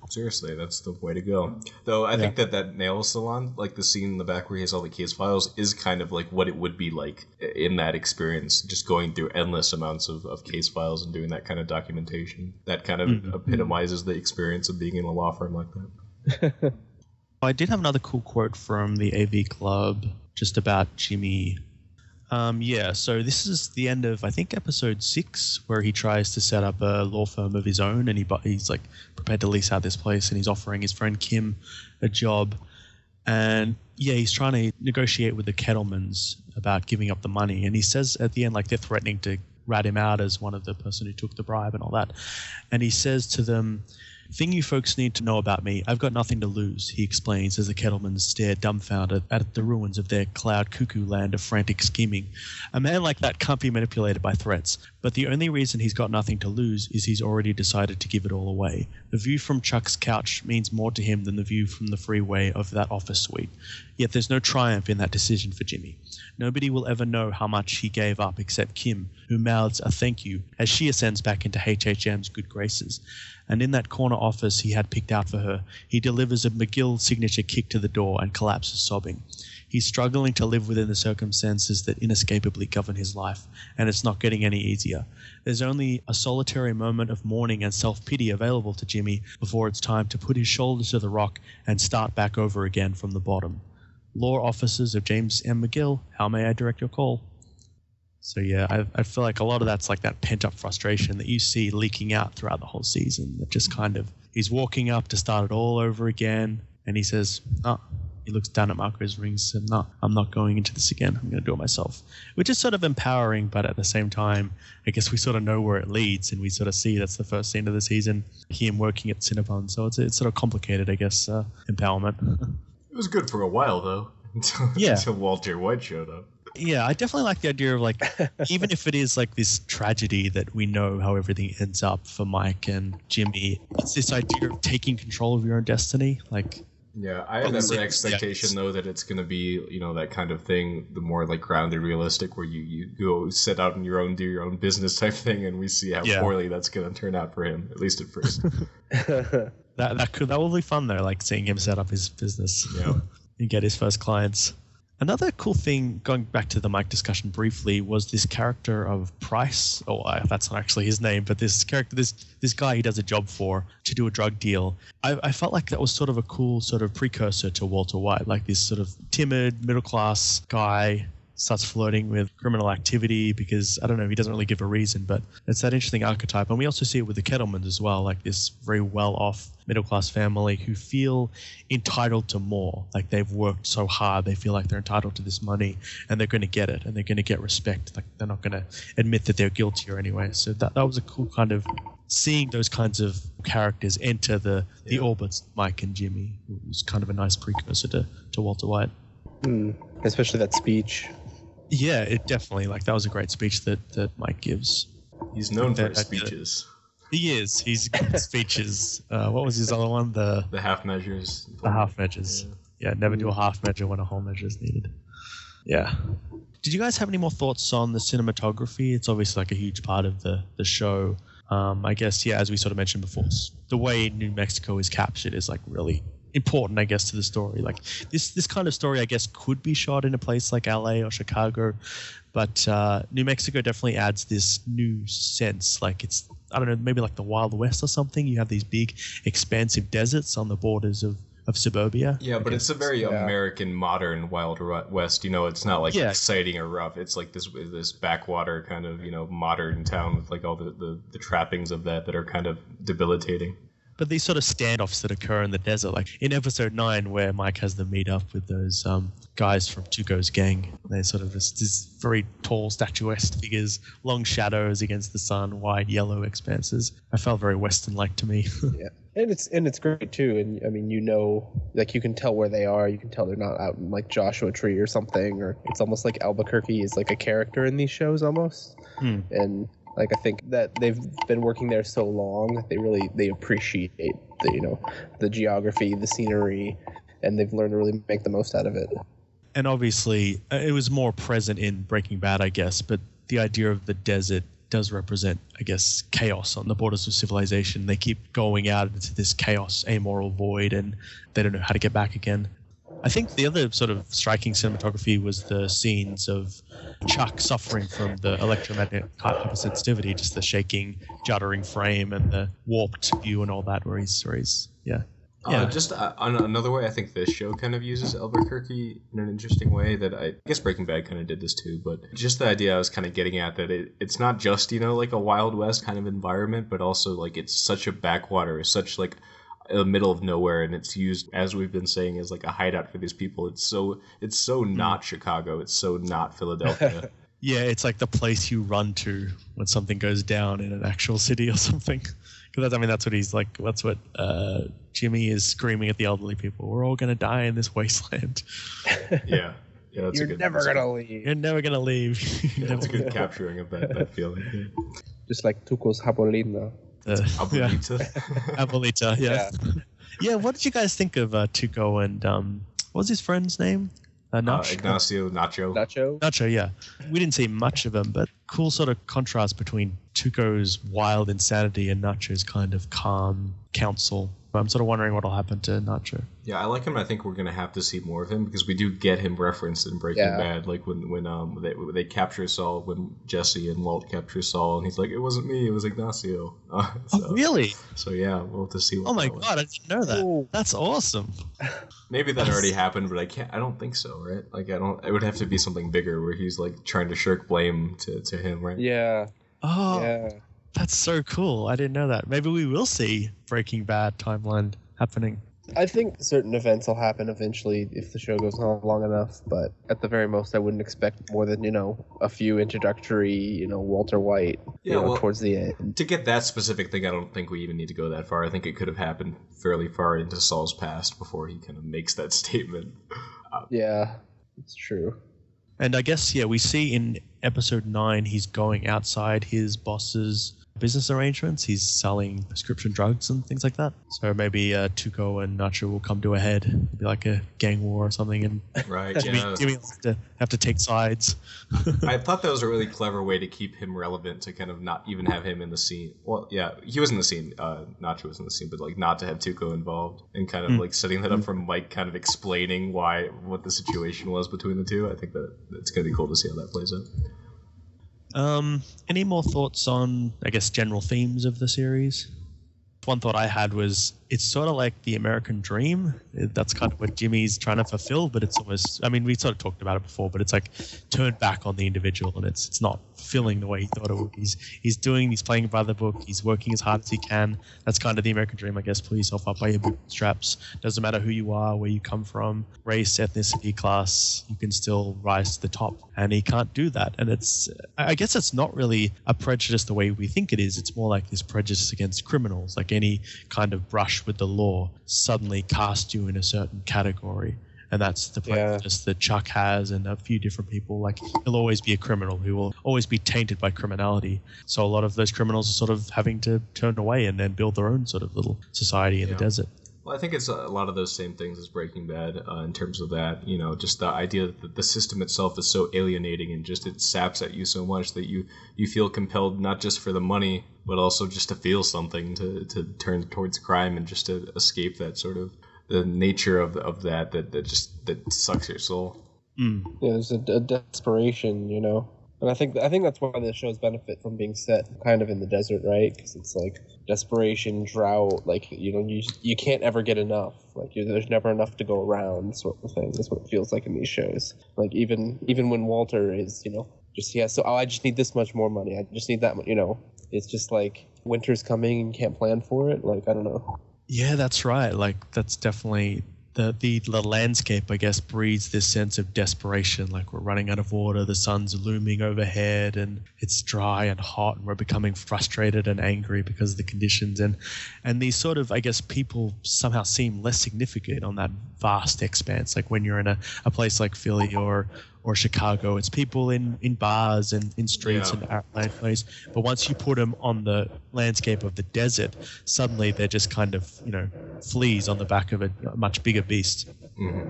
Seriously, that's the way to go. Though I think that nail salon, like the scene in the back where he has all the case files, is kind of like what it would be like in that experience, just going through endless amounts of case files and doing that kind of documentation. That kind of epitomizes the experience of being in a law firm like that. I did have another cool quote from the AV Club just about Jimmy. So this is the end of, I think, episode 6, where he tries to set up a law firm of his own, and he's like prepared to lease out this place, and he's offering his friend Kim a job. And yeah, he's trying to negotiate with the Kettlemans about giving up the money. And he says at the end, like, they're threatening to rat him out as one of the person who took the bribe and all that. And he says to them, thing you folks need to know about me, I've got nothing to lose, he explains as the Kettlemans stare dumbfounded at the ruins of their cloud cuckoo land of frantic scheming. A man like that can't be manipulated by threats, but the only reason he's got nothing to lose is he's already decided to give it all away. The view from Chuck's couch means more to him than the view from the freeway of that office suite. Yet there's no triumph in that decision for Jimmy. Nobody will ever know how much he gave up except Kim, who mouths a thank you as she ascends back into HHM's good graces. And in that corner office he had picked out for her, he delivers a McGill signature kick to the door and collapses sobbing. He's struggling to live within the circumstances that inescapably govern his life, and it's not getting any easier. There's only a solitary moment of mourning and self-pity available to Jimmy before it's time to put his shoulders to the rock and start back over again from the bottom. Law officers of James M. McGill, how may I direct your call? So yeah, I feel like a lot of that's like that pent-up frustration that you see leaking out throughout the whole season. That just kind of, he's walking up to start it all over again, and he says, he looks down at Marco's rings and said, no, I'm not going into this again. I'm going to do it myself. Which is sort of empowering, but at the same time, I guess we sort of know where it leads, and we sort of see that's the first scene of the season, him working at Cinnabon. So it's sort of complicated, I guess, empowerment. It was good for a while, though, until Walter White showed up. Yeah, I definitely like the idea of, like, even if it is like this tragedy that we know how everything ends up for Mike and Jimmy, it's this idea of taking control of your own destiny. Like, yeah, I have that expectation, though, that it's going to be, that kind of thing, the more like grounded, realistic, where you go set out on your own, do your own business type thing, and we see how poorly that's going to turn out for him, at least at first. That will be fun though, like seeing him set up his business and get his first clients. Another cool thing, going back to the Mike discussion briefly, was this character of Price. Oh, that's not actually his name, but this character, this guy he does a job for to do a drug deal. I felt like that was sort of a cool sort of precursor to Walter White, like this sort of timid, middle-class guy starts flirting with criminal activity because, I don't know, he doesn't really give a reason, but it's that interesting archetype. And we also see it with the Kettlemans as well, like this very well-off middle-class family who feel entitled to more. Like they've worked so hard, they feel like they're entitled to this money and they're going to get it and they're going to get respect. Like they're not going to admit that they're guilty or anyway. So that was a cool kind of seeing those kinds of characters enter the orbits, Mike and Jimmy. It was kind of a nice precursor to Walter White. Especially that speech. Yeah, it definitely, like, that was a great speech that Mike gives. He's known for his speeches. He is. He's good speeches. What was his other one? The half measures. The half measures. Yeah, never do a half measure when a whole measure is needed. Yeah. Did you guys have any more thoughts on the cinematography? It's obviously like a huge part of the show. I guess, yeah, as we sort of mentioned before, the way New Mexico is captured is like really important, I guess, to the story. Like this kind of story, I guess, could be shot in a place like LA or Chicago, but New Mexico definitely adds this new sense. Like it's, I don't know, maybe like the Wild West or something. You have these big, expansive deserts on the borders of suburbia. Yeah, but it's a very American, modern Wild West. You know, it's not like exciting or rough. It's like this backwater kind of, you know, modern town with like all the trappings of that are kind of debilitating. But these sort of standoffs that occur in the desert, like in episode 9 where Mike has them meet up with those guys from Tuco's gang. They're sort of this very tall, statuesque figures, long shadows against the sun, wide yellow expanses. I felt very Western-like to me. Yeah, and it's great too. And I mean, you know, like you can tell where they are. You can tell they're not out in like Joshua Tree or something. Or it's almost like Albuquerque is like a character in these shows almost. And like I think that they've been working there so long that they appreciate the geography, the scenery, and they've learned to really make the most out of it. And obviously, it was more present in Breaking Bad, I guess, but the idea of the desert does represent, I guess, chaos on the borders of civilization. They keep going out into this chaos, amoral void, and they don't know how to get back again. I think the other sort of striking cinematography was the scenes of Chuck suffering from the electromagnetic hypersensitivity, just the shaking, juddering frame and the warped view and all that, where he's Just on another way, I think this show kind of uses Albuquerque in an interesting way that I guess Breaking Bad kind of did this too, but just the idea I was kind of getting at that it's not just, you know, like a Wild West kind of environment, but also like it's such a backwater, it's such like the middle of nowhere, and it's used, as we've been saying, as like a hideout for these people. It's so not Chicago, it's so not Philadelphia. Yeah, it's like the place you run to when something goes down in an actual city or something. Because that's what he's like. That's what Jimmy is screaming at the elderly people. We're all gonna die in this wasteland. Yeah, that's You're never gonna leave. You're never gonna leave. That's a good capturing of that feeling. Yeah. Just like Tuco's Jabolina. Abuelita. Abuelita, yeah. Yeah, what did you guys think of Tuco and what was his friend's name? Ignacio Nacho, yeah. We didn't see much of him, but cool sort of contrast between Tuco's wild insanity and Nacho's kind of calm counsel. I'm sort of wondering what'll happen to Nacho. Yeah, I like him. I think we're gonna have to see more of him because we do get him referenced in Breaking Bad, like when they capture Saul, when Jesse and Walt capture Saul, and he's like, "It wasn't me, it was Ignacio." Oh, really? So yeah, we'll have to see. Oh my god, I didn't know that. Ooh. That's awesome. Maybe that already happened, but I don't think so, right? Like it would have to be something bigger where he's like trying to shirk blame to him, right? Yeah. Oh. Yeah. That's so cool. I didn't know that. Maybe we will see Breaking Bad timeline happening. I think certain events will happen eventually if the show goes on long enough, but at the very most I wouldn't expect more than, a few introductory, Walter White towards the end. To get that specific thing, I don't think we even need to go that far. I think it could have happened fairly far into Saul's past before he kind of makes that statement. Yeah, it's true. And I guess, we see in episode 9 he's going outside his boss's business arrangements. He's selling prescription drugs and things like that. So maybe Tuco and Nacho will come to a head. It'll be like a gang war or something, and Right, Jimmy will have to take sides. I thought that was a really clever way to keep him relevant, to kind of not even have him in the scene. Well, yeah, he was in the scene. Nacho was in the scene, but like not to have Tuco involved, and kind of like setting that up from Mike kind of explaining what the situation was between the two. I think that it's going to be cool to see how that plays out. Any more thoughts on, I guess, general themes of the series? One thought I had was it's sort of like the American dream. That's kind of what Jimmy's trying to fulfill, but it's almost, I mean, we sort of talked about it before, but it's like turned back on the individual, and it's not fulfilling the way he thought it would. He's playing by the book. He's working as hard as he can. That's kind of the American dream, I guess. Pull yourself up by your bootstraps. Doesn't matter who you are, where you come from, race, ethnicity, class, you can still rise to the top. And he can't do that. And I guess it's not really a prejudice the way we think it is. It's more like this prejudice against criminals, like any kind of brush with the law suddenly cast you in a certain category. And that's the prejudice that Chuck has, and a few different people. Like, he'll always be a criminal who will always be tainted by criminality. So a lot of those criminals are sort of having to turn away and then build their own sort of little society in the desert. Well, I think it's a lot of those same things as Breaking Bad in terms of that, just the idea that the system itself is so alienating, and just it saps at you so much that you feel compelled not just for the money, but also just to feel something, to turn towards crime and just to escape that sort of the nature of that sucks your soul. Yeah, there's a desperation, And I think that's why the shows benefit from being set kind of in the desert, right? Because it's like desperation, drought, like you can't ever get enough. Like there's never enough to go around, sort of thing. That's what it feels like in these shows. Like even when Walter is, I just need this much more money. I just need that much. It's just like winter's coming and can't plan for it. Like I don't know. Yeah, that's right. Like that's definitely. The landscape, I guess, breeds this sense of desperation. Like we're running out of water, the sun's looming overhead, and it's dry and hot, and we're becoming frustrated and angry because of the conditions. And these sort of, I guess, people somehow seem less significant on that vast expanse. Like when you're in a place like Philly or Chicago, it's people in bars and in streets and outland place. But once you put them on the landscape of the desert, suddenly they're just kind of, fleas on the back of a much bigger beast.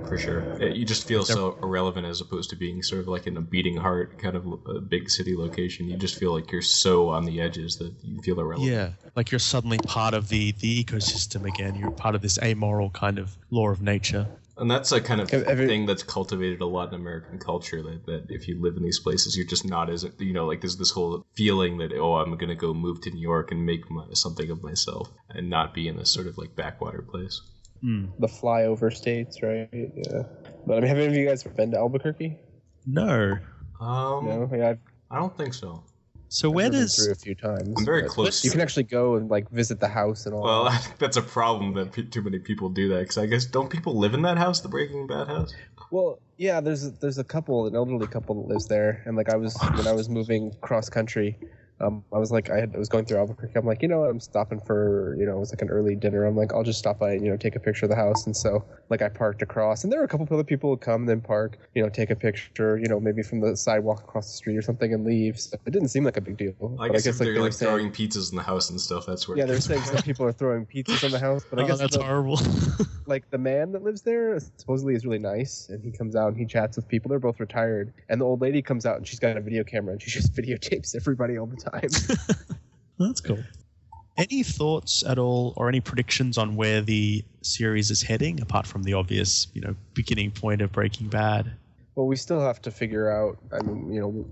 For sure. You just feel so irrelevant, as opposed to being sort of like in a beating heart kind of a big city location. You just feel like you're so on the edges that you feel irrelevant. Yeah, like you're suddenly part of the ecosystem again. You're part of this amoral kind of law of nature. And that's a kind of thing that's cultivated a lot in American culture, that if you live in these places, you're just not as, like there's this whole feeling that, I'm going to go move to New York and make something of myself and not be in this sort of like backwater place. The flyover states, right? Yeah. But I mean, have any of you guys been to Albuquerque? No. No? Yeah, I don't think so. So I've been through a few times. I'm very close. You can actually go and like visit the house and all. Well, I think that's a problem that too many people do that, because I guess don't people live in that house, the Breaking Bad house? Well, yeah. There's a couple, an elderly couple that lives there, and like when I was moving cross country. I was like, I was going through Albuquerque. I'm like, I'm stopping for, it was like an early dinner. I'm like, I'll just stop by and, take a picture of the house. And so, like, I parked across, and there were a couple of other people who come, then park, take a picture, maybe from the sidewalk across the street or something, and leave. So it didn't seem like a big deal. I guess if they're like throwing pizzas in the house and stuff, that's where. Yeah, they're saying some people are throwing pizzas in the house, but I guess that's horrible. Like the man that lives there supposedly is really nice, and he comes out and he chats with people. They're both retired, and the old lady comes out and she's got a video camera and she just videotapes everybody all the time. That's cool. Any thoughts at all, or any predictions on where the series is heading, apart from the obvious, beginning point of Breaking Bad? Well, we still have to figure out,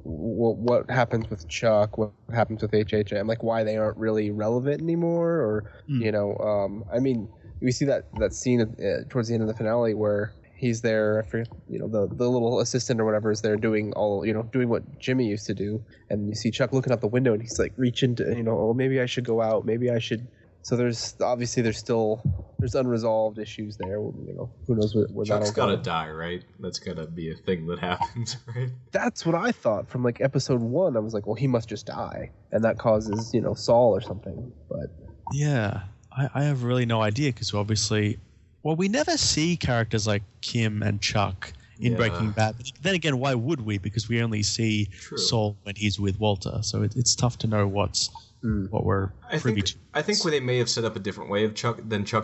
what happens with Chuck, what happens with HHM, like why they aren't really relevant anymore, or, we see that scene towards the end of the finale where he's there, I forget, the little assistant or whatever is there doing doing what Jimmy used to do, and you see Chuck looking out the window and he's like reaching to, maybe I should go out, maybe I should. So there's unresolved issues there. Who knows where Chuck's that'll go. Gotta die, right? That's gotta be a thing that happens, right? That's what I thought from like episode 1. I was like, well, he must just die, and that causes Saul or something. But yeah, I have really no idea, because obviously, we never see characters like Kim and Chuck in Breaking Bad. But then again, why would we? Because we only see Saul when he's with Walter. So it's tough to know what's what we're privy to. I think where they may have set up a different way of Chuck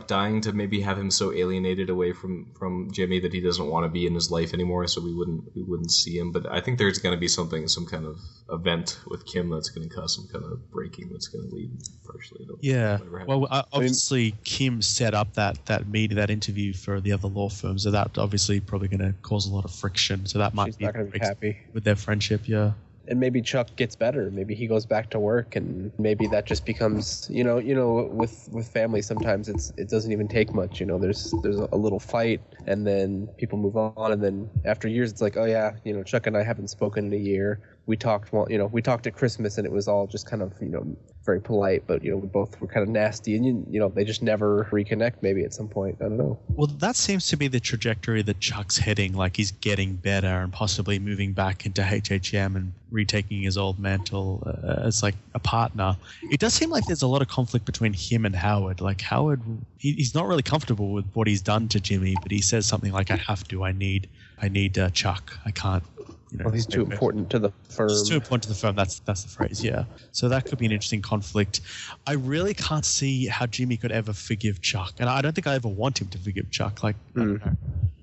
dying to maybe have him so alienated away from Jimmy that he doesn't want to be in his life anymore, so we wouldn't see him. But I think there's going to be some kind of event with Kim that's going to cause some kind of breaking that's going to lead partially to whatever happens. Well, obviously Kim set up that meeting, that interview for the other law firm, so that obviously probably going to cause a lot of friction. So that might She's not going to be happy with their friendship. Yeah. And maybe Chuck gets better. Maybe he goes back to work, and maybe that just becomes, with family sometimes it doesn't even take much. There's a little fight, and then people move on, and then after years it's like, oh yeah, Chuck and I haven't spoken in a year. We talked at Christmas, and it was all just kind of very polite, but we both were kind of nasty, and they just never reconnect. Maybe at some point, I don't know. Well, that seems to be the trajectory that Chuck's heading. Like he's getting better and possibly moving back into HHM and retaking his old mantle as like a partner. It does seem like there's a lot of conflict between him and Howard. Like Howard, he's not really comfortable with what he's done to Jimmy, but he says something like, I need Chuck. I can't. Well, he's too important to the firm. He's too important to the firm. That's the phrase, yeah. So that could be an interesting conflict. I really can't see how Jimmy could ever forgive Chuck, and I don't think I ever want him to forgive Chuck. Like, I don't know.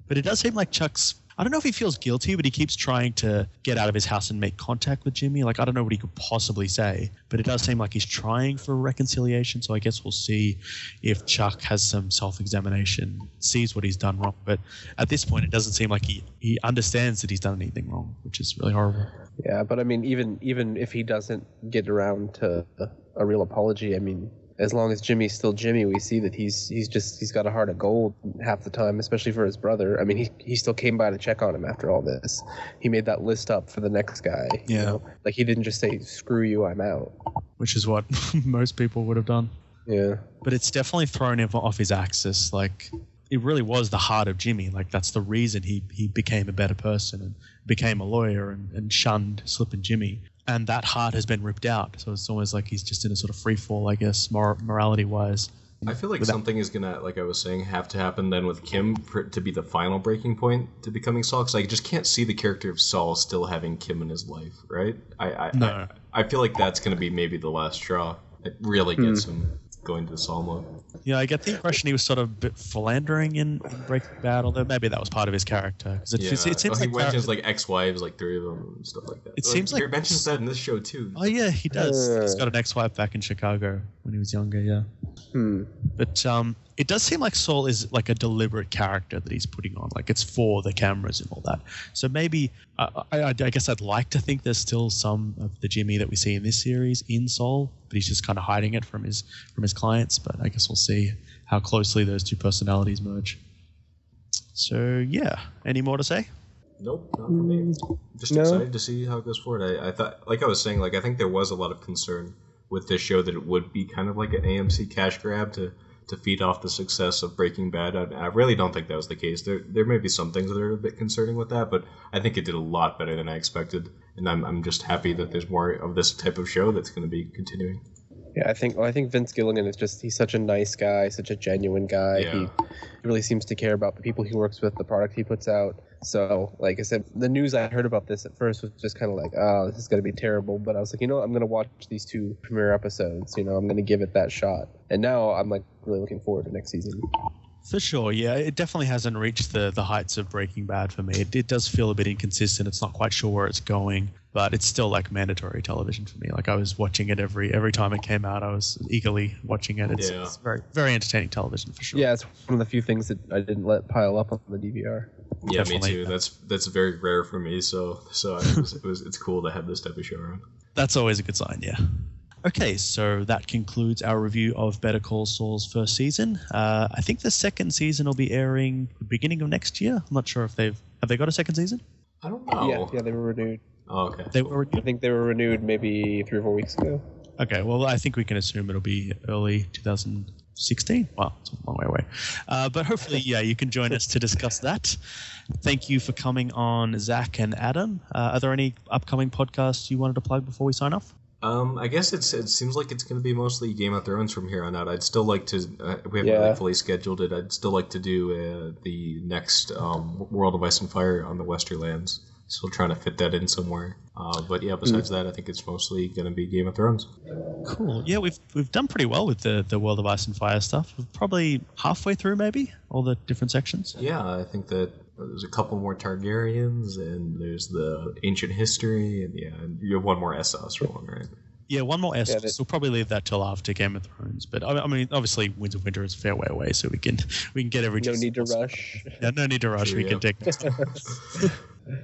But it does seem like Chuck's. I don't know if he feels guilty, but he keeps trying to get out of his house and make contact with Jimmy. Like, I don't know what he could possibly say, but it does seem like he's trying for reconciliation. So I guess we'll see if Chuck has some self-examination, sees what he's done wrong. But at this point, it doesn't seem like he understands that he's done anything wrong, which is really horrible. Yeah, but I mean, even if he doesn't get around to a real apology, I mean, as long as Jimmy's still Jimmy, we see that he's got a heart of gold half the time, especially for his brother. I mean, he still came by to check on him after all this. He made that list up for the next guy. Yeah. Like he didn't just say, screw you, I'm out. Which is what most people would have done. Yeah. But it's definitely thrown him off his axis. Like, it really was the heart of Jimmy. Like, that's the reason he became a better person and became a lawyer and shunned Slip and Jimmy. And that heart has been ripped out. So it's almost like he's just in a sort of free fall, I guess, morality-wise. I feel like something is going to, like I was saying, have to happen then with Kim to be the final breaking point to becoming Saul. Because I just can't see the character of Saul still having Kim in his life, right? I feel like that's going to be maybe the last straw. It really gets him going to the Saul mode. Yeah, I get the impression he was sort of a bit philandering in Breaking Bad, although maybe that was part of his character. It seems he mentions like ex-wives, like 3 of them and stuff like that. It seems like he mentions that in this show too. Oh yeah, he does. He's got an ex-wife back in Chicago when he was younger. Yeah. But it does seem like Saul is like a deliberate character that he's putting on. Like it's for the cameras and all that. So maybe I guess I'd like to think there's still some of the Jimmy that we see in this series in Saul, but he's just kind of hiding it from his clients. But I guess we'll see how closely those two personalities merge. So yeah, any more to say? Nope, not for me. Just excited to see how it goes forward. I thought, like I was saying, like I think there was a lot of concern with this show that it would be kind of like an AMC cash grab to feed off the success of Breaking Bad. I really don't think that was the case. There may be some things that are a bit concerning with that, but I think it did a lot better than I expected, and I'm just happy that there's more of this type of show that's going to be continuing. Yeah, I think Vince Gilligan he's such a nice guy, such a genuine guy. Yeah. He really seems to care about the people he works with, the product he puts out. So, like I said, the news I heard about this at first was just kind of like, oh, this is going to be terrible. But I was like, I'm going to watch these 2 premiere episodes. I'm going to give it that shot. And now I'm like really looking forward to next season. For sure, yeah. It definitely hasn't reached the heights of Breaking Bad for me. It does feel a bit inconsistent. It's not quite sure where it's going, but it's still like mandatory television for me. Like I was watching it every time it came out. I was eagerly watching it. It's very, very entertaining television for sure. Yeah, it's one of the few things that I didn't let pile up on the DVR. Yeah, Definitely. Me too. That's very rare for me. So it's cool to have this type of show around. That's always a good sign, yeah. Okay, so that concludes our review of Better Call Saul's first season. I think the second season will be airing the beginning of next year. I'm not sure if have they got a second season? I don't know. Yeah, they were renewed. Oh, okay. They were renewed? I think they were renewed maybe 3 or 4 weeks ago. Okay, well, I think we can assume it'll be early 2016. Wow, it's a long way away. But hopefully, yeah, you can join us to discuss that. Thank you for coming on, Zach and Adam. Are there any upcoming podcasts you wanted to plug before we sign off? I guess it seems like it's going to be mostly Game of Thrones from here on out. I'd still like to. We haven't really fully scheduled it. I'd still like to do the next World of Ice and Fire on the Westerlands. still trying to fit that in somewhere. But yeah, besides that, I think it's mostly going to be Game of Thrones. Cool. Yeah, we've done pretty well with the World of Ice and Fire stuff. We're probably halfway through, maybe, all the different sections. Yeah, I think that there's a couple more Targaryens, and there's the ancient history, and you have one more Essos one, right? Yeah, one more Essos. We'll probably leave that till after Game of Thrones. But I mean, obviously, Winds of Winter is a fair way away, so we can get every. No need to rush. Yeah, no need to rush. True, we can take.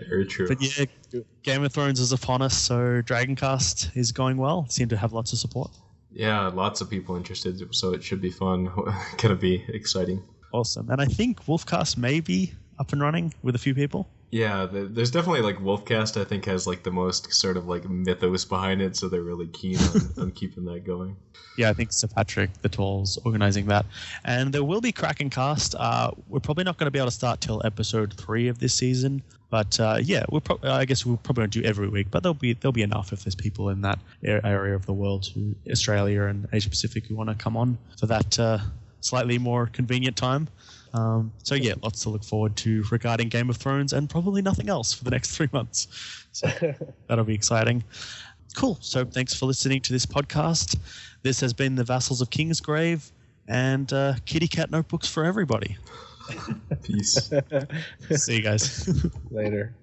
Very true. But yeah, Game of Thrones is upon us, so Dragoncast is going well. Seem to have lots of support. Yeah, lots of people interested, so it should be fun. Gonna be exciting. Awesome. And I think Wolfcast may be up and running with a few people. Yeah, there's definitely like Wolfcast. I think has like the most sort of like mythos behind it, so they're really keen on keeping that going. Yeah, I think Sir Patrick the Tall's organizing that, and there will be Krakencast. We're probably not going to be able to start till episode 3 of this season, but yeah, I guess we'll probably not do every week, but there'll be enough if there's people in that area of the world, Australia and Asia Pacific, who want to come on for that slightly more convenient time. So yeah, lots to look forward to regarding Game of Thrones, and probably nothing else for the next 3 months. So that'll be exciting. Cool. So thanks for listening to this podcast. This has been the Vassals of Kingsgrave, and kitty cat notebooks for everybody. Peace. See you guys. Later.